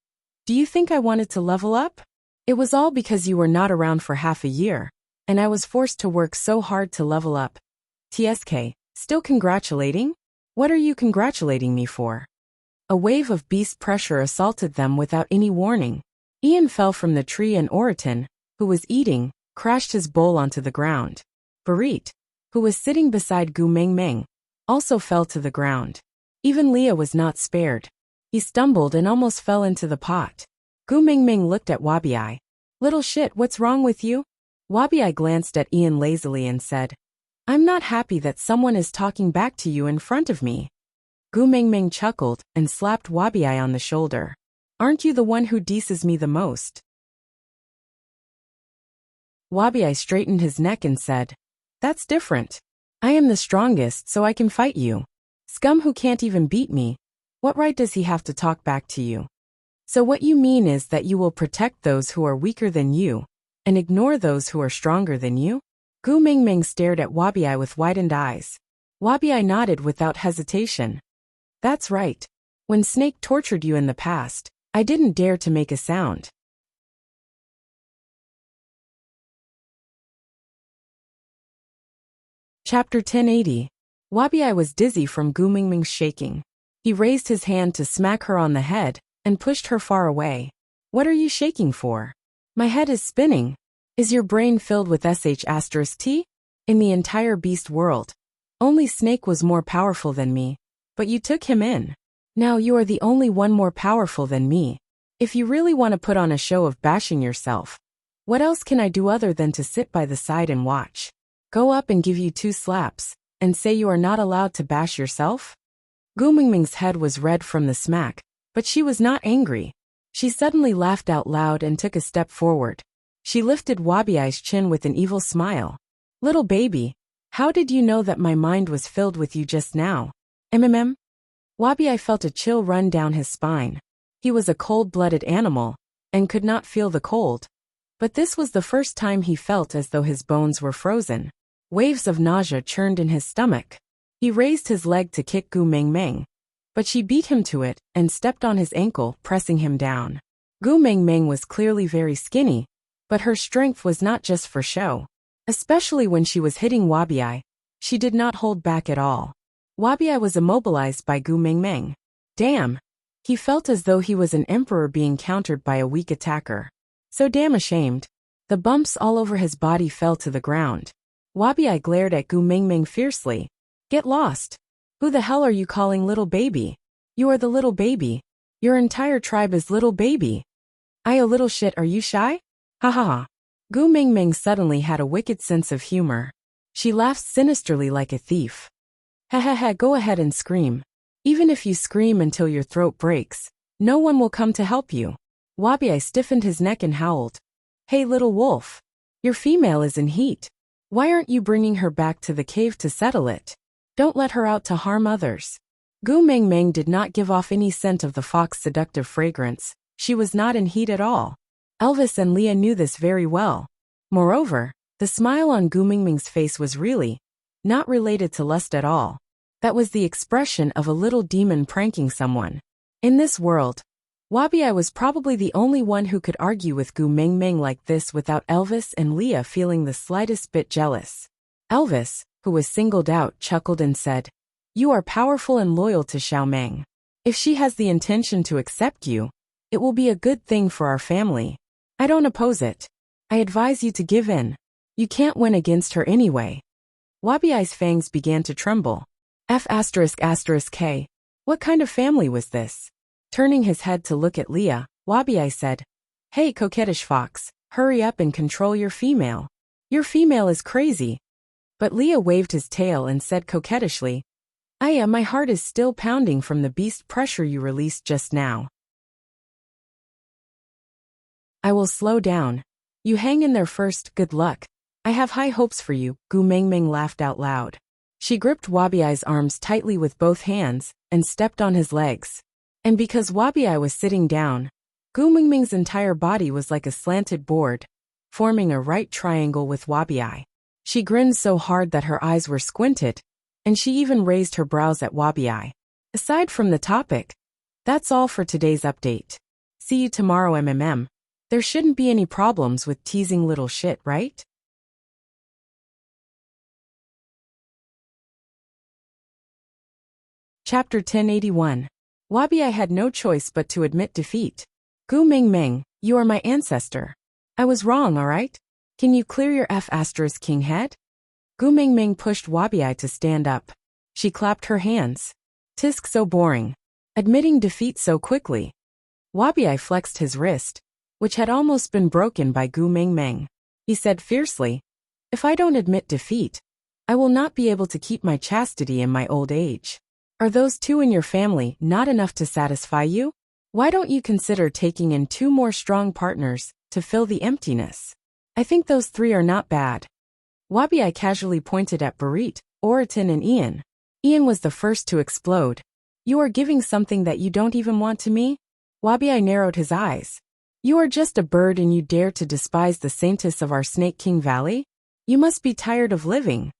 "Do you think I wanted to level up? It was all because you were not around for half a year, and I was forced to work so hard to level up. TSK, still congratulating? What are you congratulating me for?" A wave of beast pressure assaulted them without any warning. Ian fell from the tree and Oriton, who was eating, crashed his bowl onto the ground. Barit, who was sitting beside Gu Mingming, also fell to the ground. Even Leah was not spared. He stumbled and almost fell into the pot. Gu Mingming looked at Wabiai. "Little shit, what's wrong with you?" Wabiai glanced at Ian lazily and said, "I'm not happy that someone is talking back to you in front of me." Gu Mingming chuckled and slapped Wabiai on the shoulder. "Aren't you the one who deases me the most?" Wabiai straightened his neck and said, "That's different. I am the strongest, so I can fight you. Scum who can't even beat me. What right does he have to talk back to you? So what you mean is that you will protect those who are weaker than you, and ignore those who are stronger than you?" Gu Mingming stared at Wabiai with widened eyes. Wabiai nodded without hesitation. "That's right. When Snake tortured you in the past, I didn't dare to make a sound." Chapter 1080. Wabiai was dizzy from Gu Mingming's shaking. He raised his hand to smack her on the head and pushed her far away. "What are you shaking for? My head is spinning. Is your brain filled with sh*t? In the entire beast world, only Snake was more powerful than me, but you took him in. Now you are the only one more powerful than me. If you really want to put on a show of bashing yourself, what else can I do other than to sit by the side and watch? Go up and give you 2 slaps, and say you are not allowed to bash yourself?" Gu Mingming's head was red from the smack, but she was not angry. She suddenly laughed out loud and took a step forward. She lifted Wabiai's chin with an evil smile. "Little baby, how did you know that my mind was filled with you just now?" Wabiai felt a chill run down his spine. He was a cold-blooded animal, and could not feel the cold. But this was the first time he felt as though his bones were frozen. Waves of nausea churned in his stomach. He raised his leg to kick Gu Mingming, but she beat him to it and stepped on his ankle, pressing him down. Gu Mingming was clearly very skinny, but her strength was not just for show. Especially when she was hitting Wabiai, she did not hold back at all. Wabiai was immobilized by Gu Mingming. Damn! He felt as though he was an emperor being countered by a weak attacker. So damn ashamed. The bumps all over his body fell to the ground. Wabiai glared at Gu Mingming fiercely. "Get lost. Who the hell are you calling little baby? You are the little baby. Your entire tribe is little baby. I a little shit, are you shy? Ha ha ha." Gu Mingming suddenly had a wicked sense of humor. She laughed sinisterly like a thief. "Ha ha ha, go ahead and scream. Even if you scream until your throat breaks, no one will come to help you." Wabiai stiffened his neck and howled. "Hey little wolf. Your female is in heat. Why aren't you bringing her back to the cave to settle it? Don't let her out to harm others." Gu Mingming did not give off any scent of the fox's seductive fragrance. She was not in heat at all. Elvis and Leah knew this very well. Moreover, the smile on Gu Mingming's face was really not related to lust at all. That was the expression of a little demon pranking someone. In this world, Wabiai was probably the only one who could argue with Gu Mingming like this without Elvis and Leah feeling the slightest bit jealous. Elvis, who was singled out, chuckled and said, "You are powerful and loyal to Xiaomeng. If she has the intention to accept you, it will be a good thing for our family. I don't oppose it. I advise you to give in. You can't win against her anyway." Wabiai's fangs began to tremble. F***K. What kind of family was this? Turning his head to look at Leah, Wabi said, "Hey, coquettish fox, hurry up and control your female. Your female is crazy." But Leah waved his tail and said coquettishly, "Aya, my heart is still pounding from the beast pressure you released just now. I will slow down. You hang in there first, good luck. I have high hopes for you." Gu Mengmeng laughed out loud. She gripped Wabi's arms tightly with both hands and stepped on his legs. And because Wabi was sitting down, Gu Mengmeng's entire body was like a slanted board, forming a right triangle with Wabi. She grinned so hard that her eyes were squinted, and she even raised her brows at Wabi. Aside from the topic, that's all for today's update. See you tomorrow, MMM. There shouldn't be any problems with teasing little shit, right? Chapter 1081. Wabi had no choice but to admit defeat. Gu Mengmeng, you are my ancestor. I was wrong, alright? Can you clear your F***king head? Gu Mengmeng pushed Wabi to stand up. She clapped her hands. Tisk, so boring. Admitting defeat so quickly. Wabi flexed his wrist, which had almost been broken by Gu Mengmeng. He said fiercely, "If I don't admit defeat, I will not be able to keep my chastity in my old age. Are those two in your family not enough to satisfy you? Why don't you consider taking in 2 more strong partners to fill the emptiness? I think those 3 are not bad." Wabi casually pointed at Barit, Oriton and Ian. Ian was the first to explode. "You are giving something that you don't even want to me?" Wabi narrowed his eyes. "You are just a bird and you dare to despise the saintess of our Snake King Valley? You must be tired of living."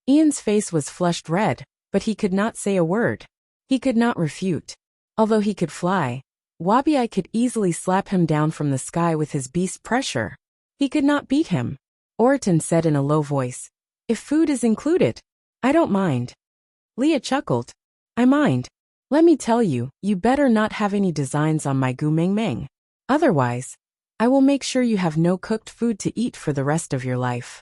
Ian's face was flushed red, but he could not say a word. He could not refute. Although he could fly, Wabi could easily slap him down from the sky with his beast pressure. He could not beat him. Oriton said in a low voice, "If food is included, I don't mind." Leah chuckled. "I mind. Let me tell you, you better not have any designs on my Gu Mengmeng. Otherwise, I will make sure you have no cooked food to eat for the rest of your life."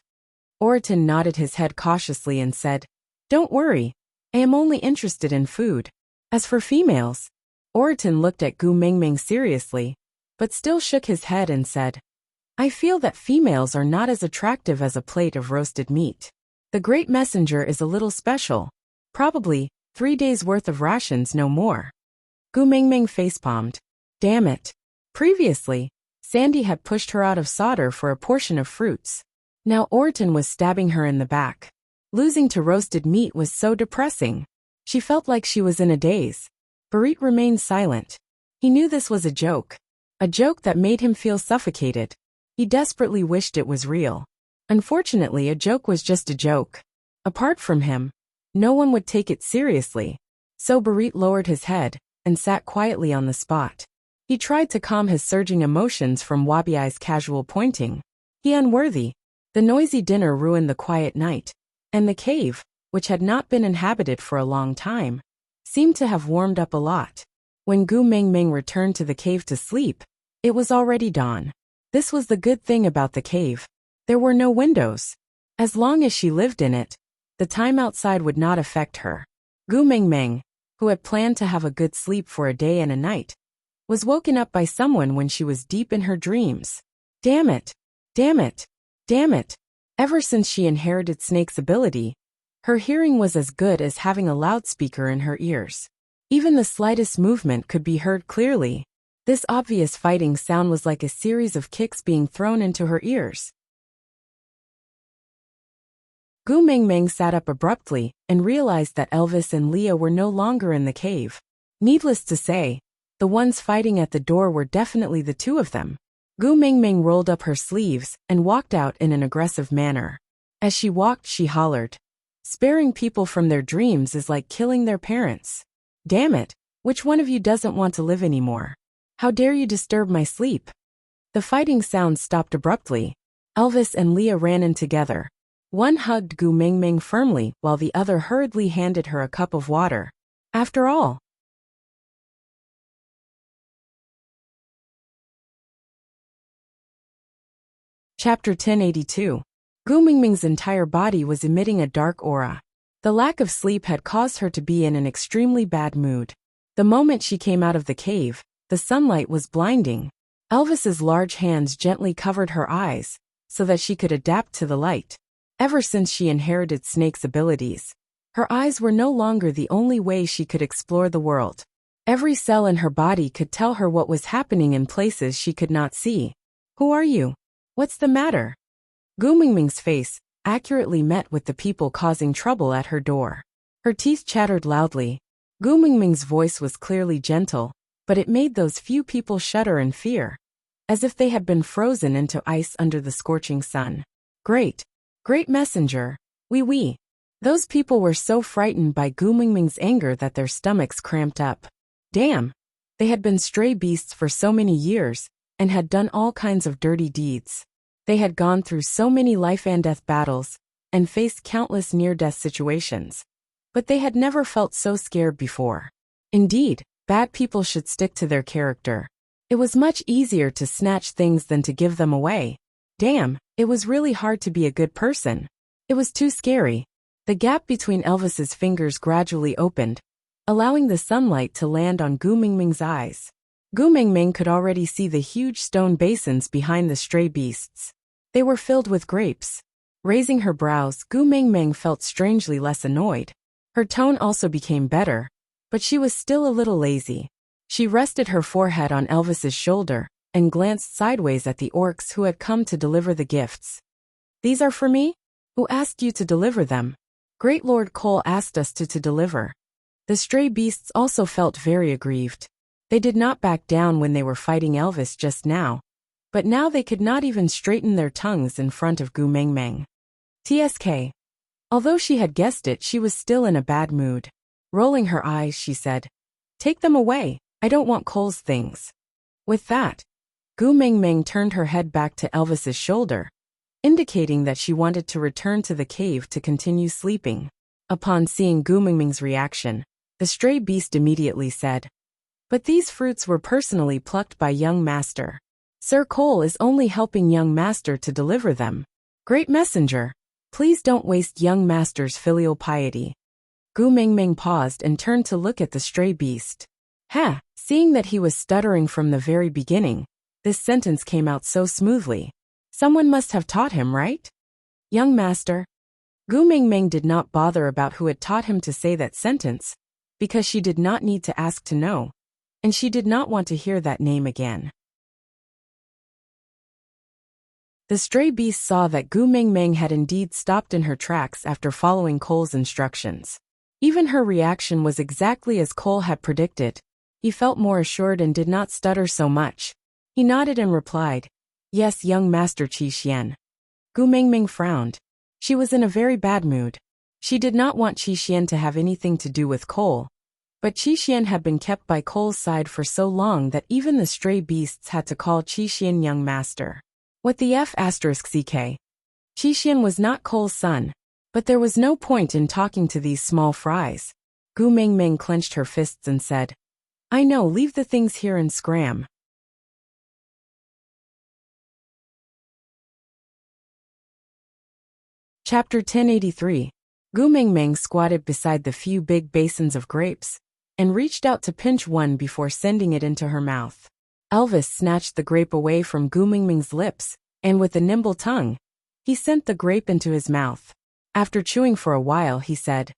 Oriton nodded his head cautiously and said, "Don't worry. I am only interested in food. As for females," Oriton looked at Gu Mengmeng seriously, but still shook his head and said, "I feel that females are not as attractive as a plate of roasted meat. The Great Messenger is a little special. Probably 3 days' worth of rations, no more." Gu Mengmeng facepalmed. Damn it. Previously, Sandy had pushed her out of solder for a portion of fruits. Now Oriton was stabbing her in the back. Losing to roasted meat was so depressing. She felt like she was in a daze. Barit remained silent. He knew this was a joke that made him feel suffocated. He desperately wished it was real. Unfortunately, a joke was just a joke. Apart from him, no one would take it seriously. So Barit lowered his head and sat quietly on the spot. He tried to calm his surging emotions from Wabi's casual pointing. He unworthy. The noisy dinner ruined the quiet night, and the cave, which had not been inhabited for a long time, seemed to have warmed up a lot. When Gu Mengmeng returned to the cave to sleep, it was already dawn. This was the good thing about the cave. There were no windows. As long as she lived in it, the time outside would not affect her. Gu Mengmeng, who had planned to have a good sleep for a day and a night, was woken up by someone when she was deep in her dreams. Damn it! Damn it! Damn it! Ever since she inherited Snake's ability, her hearing was as good as having a loudspeaker in her ears. Even the slightest movement could be heard clearly. This obvious fighting sound was like a series of kicks being thrown into her ears. Gu Mengmeng sat up abruptly and realized that Elvis and Leah were no longer in the cave. Needless to say, the ones fighting at the door were definitely the 2 of them. Gu Mengmeng rolled up her sleeves and walked out in an aggressive manner. As she walked, she hollered, "Sparing people from their dreams is like killing their parents. Damn it, which one of you doesn't want to live anymore? How dare you disturb my sleep?" The fighting sound stopped abruptly. Elvis and Leah ran in together. One hugged Gu Mengmeng firmly while the other hurriedly handed her a cup of water. After all, Chapter 1082. Gu Mengmeng's entire body was emitting a dark aura. The lack of sleep had caused her to be in an extremely bad mood. The moment she came out of the cave, the sunlight was blinding. Elvis's large hands gently covered her eyes, so that she could adapt to the light. Ever since she inherited Snake's abilities, her eyes were no longer the only way she could explore the world. Every cell in her body could tell her what was happening in places she could not see. Who are you? What's the matter? Gu Mingming's face accurately met with the people causing trouble at her door. Her teeth chattered loudly. Gu Mingming's voice was clearly gentle, but it made those few people shudder in fear, as if they had been frozen into ice under the scorching sun. Great messenger. Oui. Those people were so frightened by Gu Mingming's anger that their stomachs cramped up. Damn! They had been stray beasts for so many years, and had done all kinds of dirty deeds. They had gone through so many life-and-death battles, and faced countless near-death situations. But they had never felt so scared before. Indeed, bad people should stick to their character. It was much easier to snatch things than to give them away. Damn, it was really hard to be a good person. It was too scary. The gap between Elvis's fingers gradually opened, allowing the sunlight to land on Gu Mingming's eyes. Gu Mingming could already see the huge stone basins behind the stray beasts. They were filled with grapes. Raising her brows, Gu Mingming felt strangely less annoyed. Her tone also became better, but she was still a little lazy. She rested her forehead on Elvis's shoulder and glanced sideways at the orcs who had come to deliver the gifts. These are for me? Who asked you to deliver them? Great Lord Cole asked us to deliver. The stray beasts also felt very aggrieved. They did not back down when they were fighting Elvis just now, but now they could not even straighten their tongues in front of Gu Mingming. TSK. Although she had guessed it, she was still in a bad mood. Rolling her eyes, she said, "Take them away, I don't want Cole's things." With that, Gu Mingming turned her head back to Elvis's shoulder, indicating that she wanted to return to the cave to continue sleeping. Upon seeing Gu Mingming's reaction, the stray beast immediately said, "But these fruits were personally plucked by young master. Sir Cole is only helping young master to deliver them. Great messenger, please don't waste young master's filial piety." Gu Mingming paused and turned to look at the stray beast. Seeing that he was stuttering from the very beginning, this sentence came out so smoothly. Someone must have taught him, right? Young master. Gu Mingming did not bother about who had taught him to say that sentence, because she did not need to ask to know, and she did not want to hear that name again. The stray beast saw that Gu Mingming had indeed stopped in her tracks after following Cole's instructions. Even her reaction was exactly as Cole had predicted. He felt more assured and did not stutter so much. He nodded and replied, "Yes, young master Qi Xian." Gu Mingming frowned. She was in a very bad mood. She did not want Qi Xian to have anything to do with Cole, but Qi Xian had been kept by Cole's side for so long that even the stray beasts had to call Qi Xian young master. What the F***ck? Qi Xian was not Cole's son, but there was no point in talking to these small fries. Gu Mingming clenched her fists and said, "I know, leave the things here and scram." Chapter 1083. Gu Mingming squatted beside the few big basins of grapes, and reached out to pinch one before sending it into her mouth. Elvis snatched the grape away from Gu Mingming's lips, and with a nimble tongue, he sent the grape into his mouth. After chewing for a while, he said,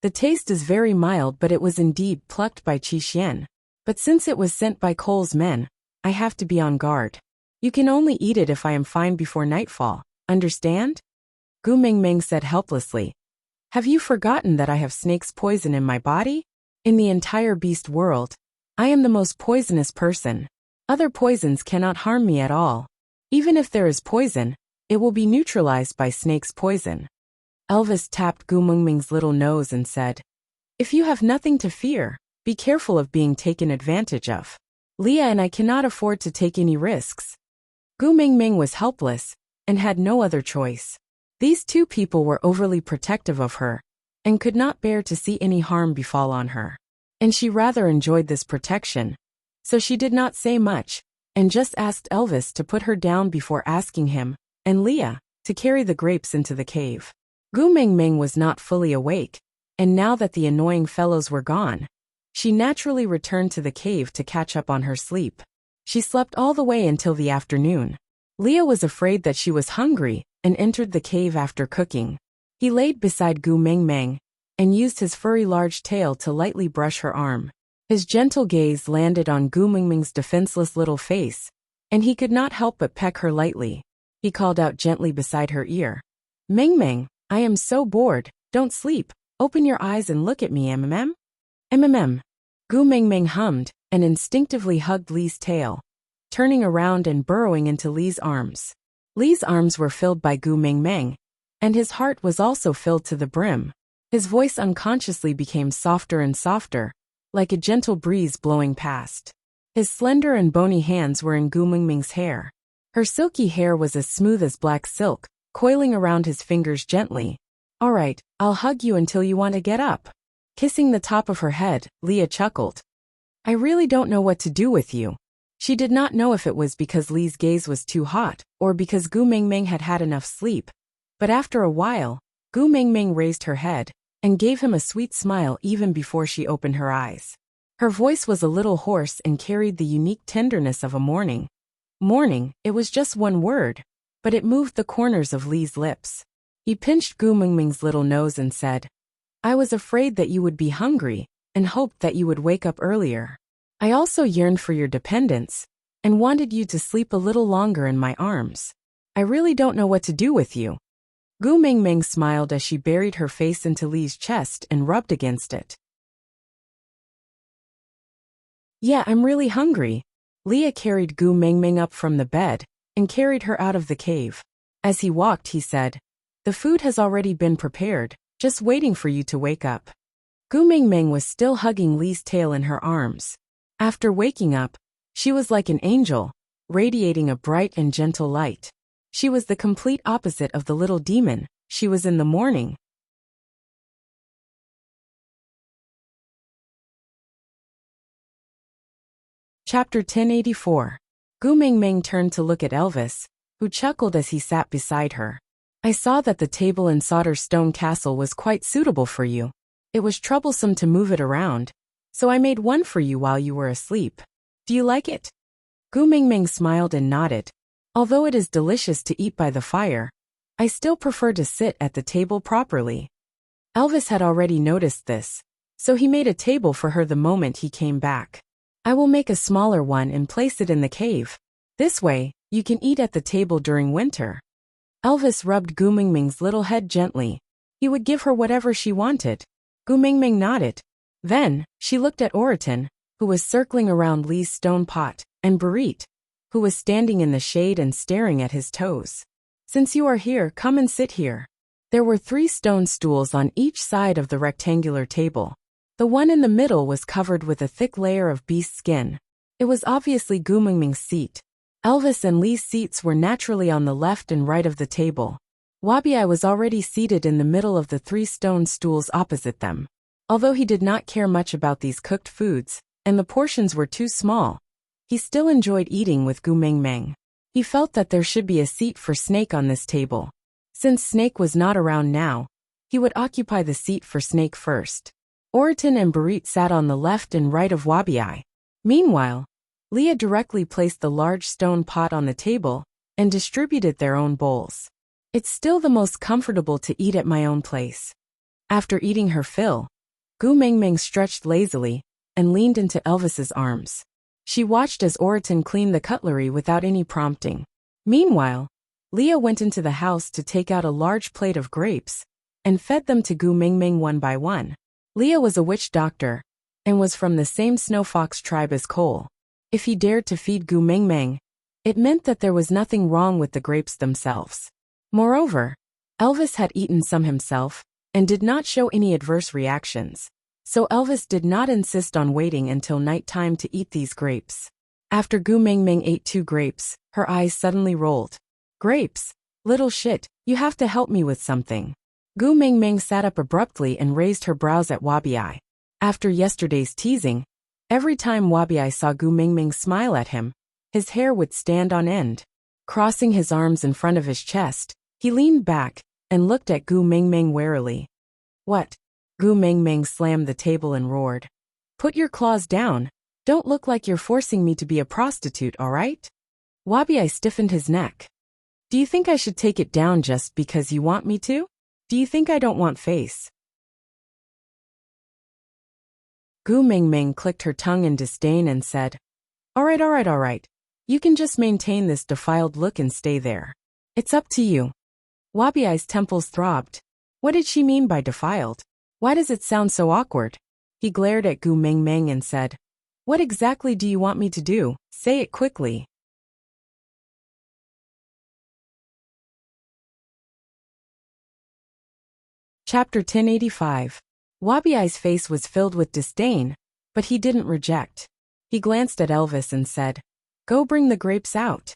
"The taste is very mild, but it was indeed plucked by Qi Xian. But since it was sent by Cole's men, I have to be on guard. You can only eat it if I am fine before nightfall, understand?" Gu Mingming said helplessly, "Have you forgotten that I have snake's poison in my body? In the entire beast world, I am the most poisonous person. Other poisons cannot harm me at all. Even if there is poison, it will be neutralized by snake's poison." Elvis tapped Gu Mingming's little nose and said, "If you have nothing to fear, be careful of being taken advantage of. Leah and I cannot afford to take any risks." Gu Mingming was helpless and had no other choice. These two people were overly protective of her and could not bear to see any harm befall on her. And she rather enjoyed this protection, so she did not say much and just asked Elvis to put her down before asking him and Leah to carry the grapes into the cave. Gu Mingming was not fully awake, and now that the annoying fellows were gone, She naturally returned to the cave to catch up on her sleep. She slept all the way until the afternoon. Leah was afraid that she was hungry and entered the cave after cooking. He laid beside Gu Mengmeng and used his furry large tail to lightly brush her arm. His gentle gaze landed on Gu Mengmeng's defenseless little face, and he could not help but peck her lightly. He called out gently beside her ear. Mengmeng, I am so bored, don't sleep, open your eyes and look at me mmm. Mmm. Gu Mengmeng hummed and instinctively hugged Li's tail, turning around and burrowing into Li's arms. Li's arms were filled by Gu Mengmeng, and his heart was also filled to the brim. His voice unconsciously became softer and softer, like a gentle breeze blowing past. His slender and bony hands were in Gu Mengmeng's hair. Her silky hair was as smooth as black silk, coiling around his fingers gently. All right, I'll hug you until you want to get up. Kissing the top of her head, Leah chuckled. I really don't know what to do with you. She did not know if it was because Li's gaze was too hot, or because Gu Mengmeng had had enough sleep. But after a while, Gu Mengmeng raised her head and gave him a sweet smile even before she opened her eyes. Her voice was a little hoarse and carried the unique tenderness of a morning. Morning, it was just one word, but it moved the corners of Li's lips. He pinched Gu Mengmeng's little nose and said, I was afraid that you would be hungry and hoped that you would wake up earlier. I also yearned for your dependence and wanted you to sleep a little longer in my arms. I really don't know what to do with you. Gu Mengmeng smiled as she buried her face into Li's chest and rubbed against it. Yeah, I'm really hungry. Leah carried Gu Mengmeng up from the bed and carried her out of the cave. As he walked, he said, the food has already been prepared, just waiting for you to wake up. Gu Mengmeng was still hugging Li's tail in her arms. After waking up, she was like an angel, radiating a bright and gentle light. She was the complete opposite of the little demon she was in the morning. Chapter 1084. Gu Mengmeng turned to look at Elvis, who chuckled as he sat beside her. I saw that the table in Sauter's stone castle was quite suitable for you. It was troublesome to move it around, so I made one for you while you were asleep. Do you like it? Gu Mengmeng smiled and nodded. Although it is delicious to eat by the fire, I still prefer to sit at the table properly. Elvis had already noticed this, so he made a table for her the moment he came back. I will make a smaller one and place it in the cave. This way, you can eat at the table during winter. Elvis rubbed Gu Mengmeng's little head gently. He would give her whatever she wanted. Gu Mengmeng nodded. Then, she looked at Oriton, who was circling around Li's stone pot, and Barit, who was standing in the shade and staring at his toes. Since you are here, come and sit here. There were 3 stone stools on each side of the rectangular table. The one in the middle was covered with a thick layer of beast skin. It was obviously Gu Mengmeng's seat. Elvis and Li's seats were naturally on the left and right of the table. Wabi was already seated in the middle of the 3 stone stools opposite them. Although he did not care much about these cooked foods, and the portions were too small, he still enjoyed eating with Gu Mengmeng. He felt that there should be a seat for Snake on this table. Since Snake was not around now, he would occupy the seat for Snake first. Oriton and Barit sat on the left and right of Wabi. Meanwhile, Leah directly placed the large stone pot on the table and distributed their own bowls. It's still the most comfortable to eat at my own place. After eating her fill, Gu Mengmeng stretched lazily and leaned into Elvis's arms. She watched as Oriton cleaned the cutlery without any prompting. Meanwhile, Leah went into the house to take out a large plate of grapes and fed them to Gu Mengmeng one by one. Leah was a witch doctor and was from the same snow fox tribe as Cole. If he dared to feed Gu Mengmeng, it meant that there was nothing wrong with the grapes themselves. Moreover, Elvis had eaten some himself and did not show any adverse reactions, so Elvis did not insist on waiting until nighttime to eat these grapes. After Gu Mengmeng ate 2 grapes, her eyes suddenly rolled. Grapes? Little shit, you have to help me with something. Gu Mengmeng sat up abruptly and raised her brows at Wabi. After yesterday's teasing, every time Wabi saw Gu Mengmeng smile at him, his hair would stand on end. Crossing his arms in front of his chest, he leaned back and looked at Gu Mengmeng warily. What? Gu Mengmeng slammed the table and roared. Put your claws down. Don't look like you're forcing me to be a prostitute, alright? Wabi stiffened his neck. Do you think I should take it down just because you want me to? Do you think I don't want face? Gu Mingming clicked her tongue in disdain and said, Alright. You can just maintain this defiled look and stay there. It's up to you. Wabi's temples throbbed. What did she mean by defiled? Why does it sound so awkward? He glared at Gu Mingming and said, What exactly do you want me to do? Say it quickly. Chapter 1085. Wabi's face was filled with disdain, but he didn't reject. He glanced at Elvis and said, Go bring the grapes out.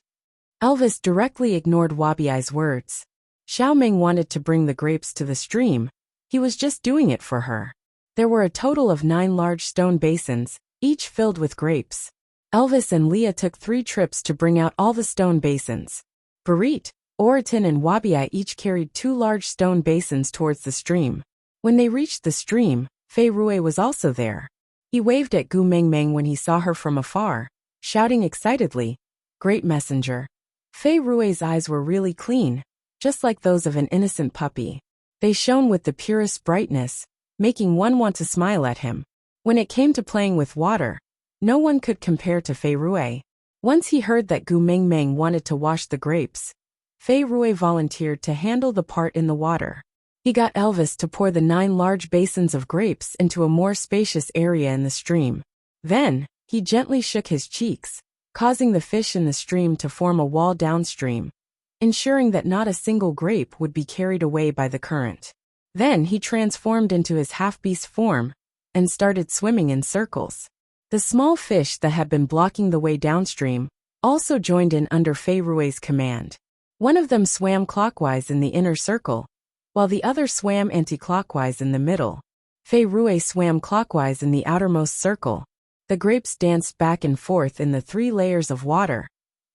Elvis directly ignored Wabi's words. Xiaoming wanted to bring the grapes to the stream. He was just doing it for her. There were a total of 9 large stone basins, each filled with grapes. Elvis and Leah took 3 trips to bring out all the stone basins. Barit, Oriton and Wabi each carried 2 large stone basins towards the stream. When they reached the stream, Fei Rui was also there. He waved at Gu Mingming when he saw her from afar, shouting excitedly, Great messenger. Fei Rui's eyes were really clean, just like those of an innocent puppy. They shone with the purest brightness, making one want to smile at him. When it came to playing with water, no one could compare to Fei Rui. Once he heard that Gu Mingming wanted to wash the grapes, Fei Rui volunteered to handle the part in the water. He got Elvis to pour the 9 large basins of grapes into a more spacious area in the stream. Then, he gently shook his cheeks, causing the fish in the stream to form a wall downstream, ensuring that not a single grape would be carried away by the current. Then he transformed into his half-beast form and started swimming in circles. The small fish that had been blocking the way downstream also joined in under Fei Rui's command. One of them swam clockwise in the inner circle, while the other swam anti-clockwise in the middle. Fei Rui swam clockwise in the outermost circle. The grapes danced back and forth in the 3 layers of water,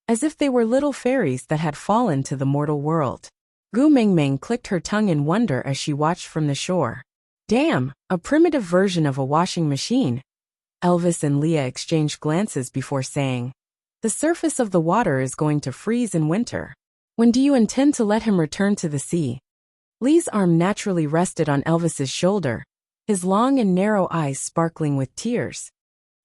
as if they were little fairies that had fallen to the mortal world. Gu Mingming clicked her tongue in wonder as she watched from the shore. Damn, a primitive version of a washing machine. Elvis and Leah exchanged glances before saying, The surface of the water is going to freeze in winter. When do you intend to let him return to the sea? Lee's arm naturally rested on Elvis's shoulder, his long and narrow eyes sparkling with tears.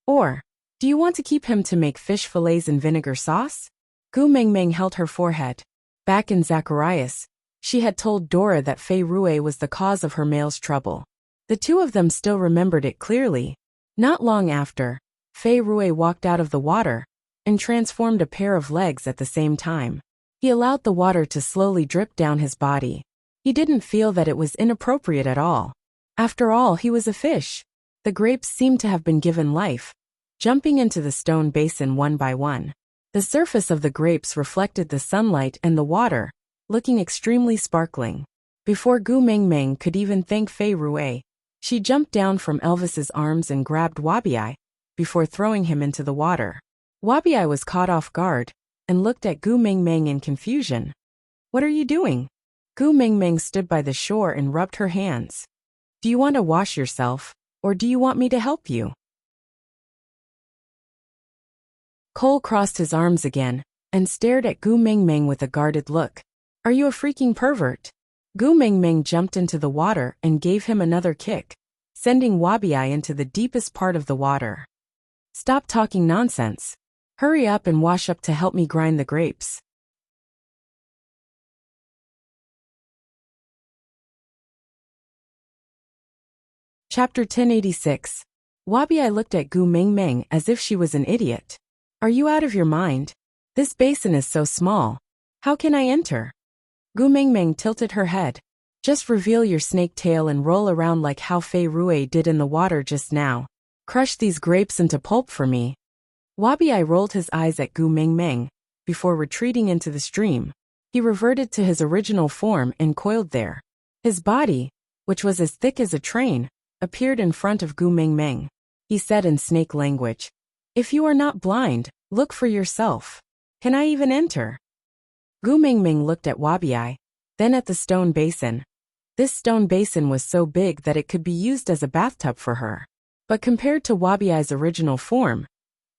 Or, do you want to keep him to make fish fillets in vinegar sauce? Gu Mingming held her forehead. Back in Zacharias, she had told Dora that Fei Rui was the cause of her male's trouble. The 2 of them still remembered it clearly. Not long after, Fei Rui walked out of the water and transformed a pair of legs at the same time. He allowed the water to slowly drip down his body. He didn't feel that it was inappropriate at all. After all, he was a fish. The grapes seemed to have been given life, jumping into the stone basin one by one. The surface of the grapes reflected the sunlight and the water, looking extremely sparkling. Before Gu Mingming could even thank Fei Rui, she jumped down from Elvis's arms and grabbed Wabi, before throwing him into the water. Wabi was caught off guard and looked at Gu Mingming in confusion. What are you doing? Gu Mingming stood by the shore and rubbed her hands. Do you want to wash yourself, or do you want me to help you? Cole crossed his arms again and stared at Gu Mingming with a guarded look. Are you a freaking pervert? Gu Mingming jumped into the water and gave him another kick, sending Wabi into the deepest part of the water. Stop talking nonsense. Hurry up and wash up to help me grind the grapes. Chapter 1086. Wabi looked at Gu Mingming as if she was an idiot. Are you out of your mind? This basin is so small. How can I enter? Gu Mingming tilted her head. Just reveal your snake tail and roll around like how Fei Rui did in the water just now. Crush these grapes into pulp for me. Wabi rolled his eyes at Gu Mingming before retreating into the stream. He reverted to his original form and coiled there. His body, which was as thick as a train, appeared in front of Gu Mingming. He said in snake language, If you are not blind, look for yourself. Can I even enter? Gu Mingming looked at Wabi, then at the stone basin. This stone basin was so big that it could be used as a bathtub for her. But compared to Wabiai's original form,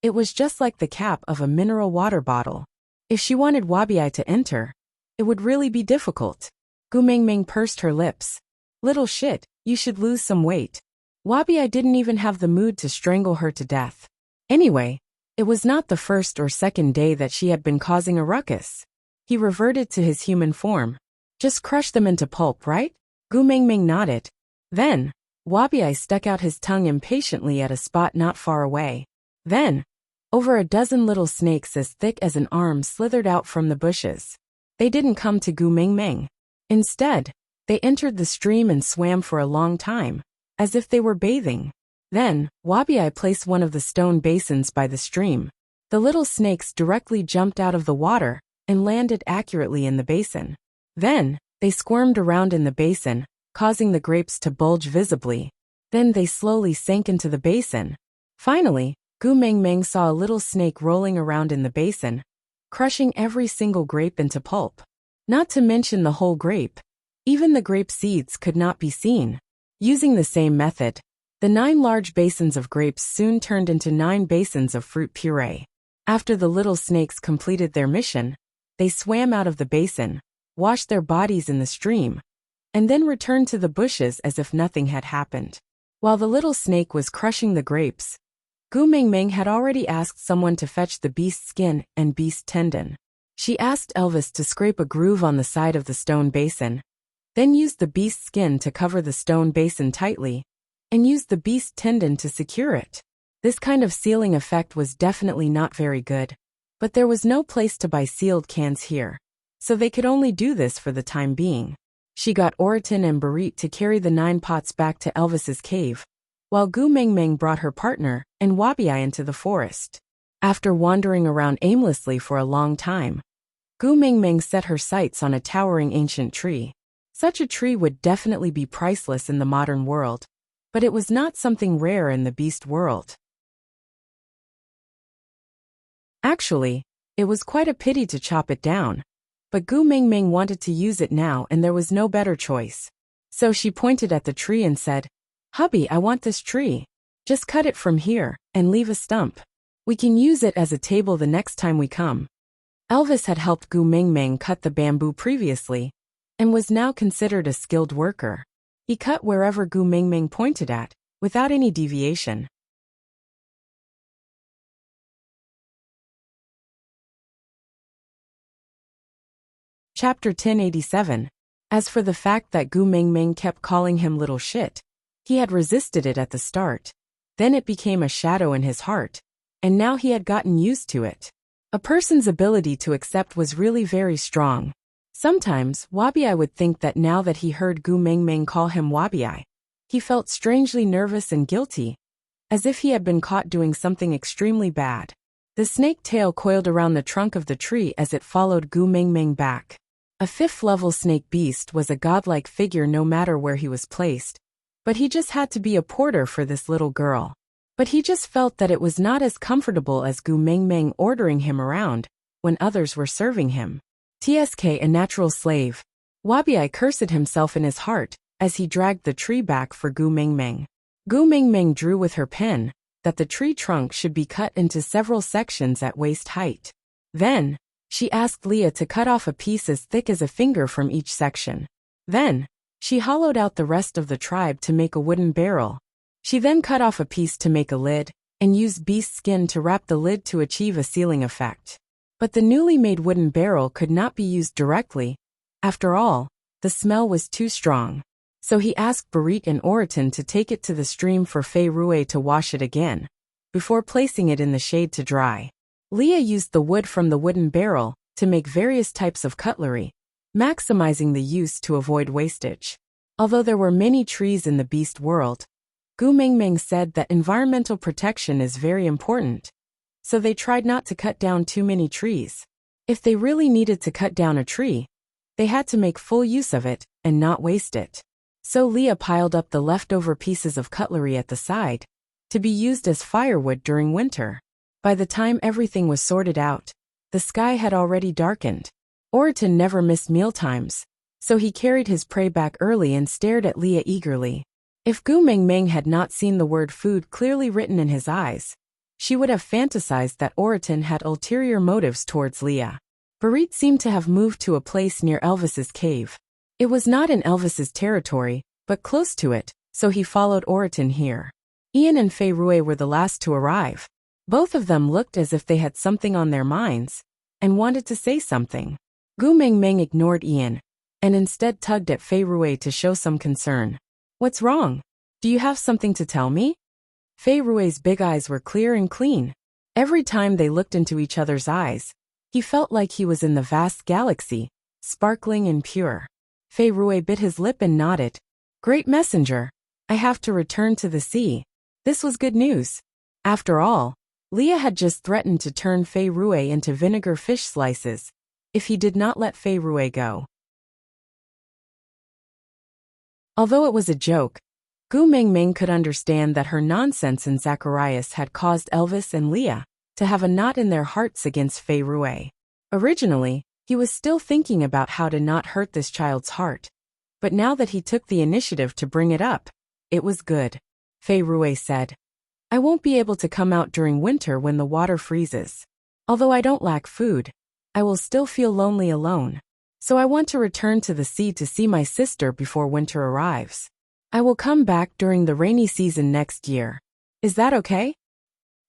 it was just like the cap of a mineral water bottle. If she wanted Wabiai to enter, it would really be difficult. Gu Mingming pursed her lips. Little shit, you should lose some weight. Wabiai didn't even have the mood to strangle her to death. Anyway, it was not the first or second day that she had been causing a ruckus. He reverted to his human form. Just crush them into pulp, right? Gu Mingming nodded. Then, Wabiai stuck out his tongue impatiently at a spot not far away. Then, over a dozen little snakes as thick as an arm slithered out from the bushes. They didn't come to Gu Mingming. Instead, they entered the stream and swam for a long time, as if they were bathing. Then, Wabiai placed one of the stone basins by the stream. The little snakes directly jumped out of the water and landed accurately in the basin. Then, they squirmed around in the basin, causing the grapes to bulge visibly. Then they slowly sank into the basin. Finally, Gu Mingming saw a little snake rolling around in the basin, crushing every single grape into pulp. Not to mention the whole grape. Even the grape seeds could not be seen. Using the same method, the 9 large basins of grapes soon turned into 9 basins of fruit puree. After the little snakes completed their mission, they swam out of the basin, washed their bodies in the stream, and then returned to the bushes as if nothing had happened. While the little snake was crushing the grapes, Gu Mingming had already asked someone to fetch the beast skin and beast tendon. She asked Elvis to scrape a groove on the side of the stone basin, then used the beast skin to cover the stone basin tightly, and used the beast tendon to secure it. This kind of sealing effect was definitely not very good, but there was no place to buy sealed cans here, so they could only do this for the time being. She got Oriton and Barit to carry the 9 pots back to Elvis's cave, while Gu Mingming brought her partner and Wabiai into the forest. After wandering around aimlessly for a long time, Gu Mingming set her sights on a towering ancient tree. Such a tree would definitely be priceless in the modern world, but it was not something rare in the beast world. Actually, it was quite a pity to chop it down, but Gu Mingming wanted to use it now and there was no better choice. So she pointed at the tree and said, "Hubby, I want this tree. Just cut it from here and leave a stump. We can use it as a table the next time we come." Elvis had helped Gu Mingming cut the bamboo previously, and was now considered a skilled worker. He cut wherever Gu Mingming pointed at, without any deviation. Chapter 1087. As for the fact that Gu Mingming kept calling him little shit, he had resisted it at the start. Then it became a shadow in his heart, and now he had gotten used to it. A person's ability to accept was really very strong. Sometimes, Wabiai would think that now that he heard Gu Mingming call him Wabiai, he felt strangely nervous and guilty, as if he had been caught doing something extremely bad. The snake tail coiled around the trunk of the tree as it followed Gu Mingming back. A 5th-level snake beast was a godlike figure no matter where he was placed, but he just had to be a porter for this little girl. But he just felt that it was not as comfortable as Gu Mingming ordering him around when others were serving him. TSK, a natural slave. Wabiai cursed himself in his heart as he dragged the tree back for Gu Mingming. Gu Mingming drew with her pen that the tree trunk should be cut into several sections at waist height. Then, she asked Leah to cut off a piece as thick as a finger from each section. Then, she hollowed out the rest of the tribe to make a wooden barrel. She then cut off a piece to make a lid, and used beast skin to wrap the lid to achieve a sealing effect. But the newly made wooden barrel could not be used directly. After all, the smell was too strong. So he asked Barit and Oriton to take it to the stream for Fei Rue to wash it again, before placing it in the shade to dry. Leah used the wood from the wooden barrel to make various types of cutlery, maximizing the use to avoid wastage. Although there were many trees in the beast world, Gu Mingming said that environmental protection is very important, so they tried not to cut down too many trees. If they really needed to cut down a tree, they had to make full use of it and not waste it. So Leah piled up the leftover pieces of cutlery at the side, to be used as firewood during winter. By the time everything was sorted out, the sky had already darkened. Oriton never missed mealtimes, so he carried his prey back early and stared at Leah eagerly. If Gu Mengmeng had not seen the word food clearly written in his eyes, she would have fantasized that Oriton had ulterior motives towards Leah. Barit seemed to have moved to a place near Elvis's cave. It was not in Elvis's territory, but close to it, so he followed Oriton here. Ian and Fei Rui were the last to arrive. Both of them looked as if they had something on their minds and wanted to say something. Gu Mengmeng ignored Ian and instead tugged at Fei Rui to show some concern. What's wrong? Do you have something to tell me? Fei Rui's big eyes were clear and clean. Every time they looked into each other's eyes, he felt like he was in the vast galaxy, sparkling and pure. Fei Rui bit his lip and nodded. Great messenger. I have to return to the sea. This was good news. After all, Leah had just threatened to turn Fei Rui into vinegar fish slices if he did not let Fei Rui go. Although it was a joke, Gu Mengmeng could understand that her nonsense in Zacharias had caused Elvis and Leah to have a knot in their hearts against Fei Rui. Originally, he was still thinking about how to not hurt this child's heart, but now that he took the initiative to bring it up, it was good. Fei Rui said, I won't be able to come out during winter when the water freezes. Although I don't lack food, I will still feel lonely alone. So I want to return to the sea to see my sister before winter arrives. I will come back during the rainy season next year. Is that okay?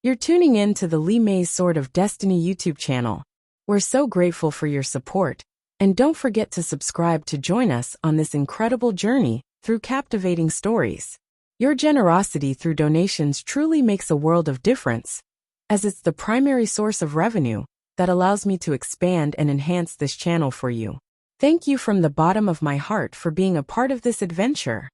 You're tuning in to the Li Mei's Sword of Destiny YouTube channel. We're so grateful for your support, and don't forget to subscribe to join us on this incredible journey through captivating stories. Your generosity through donations truly makes a world of difference, as it's the primary source of revenue that allows me to expand and enhance this channel for you. Thank you from the bottom of my heart for being a part of this adventure.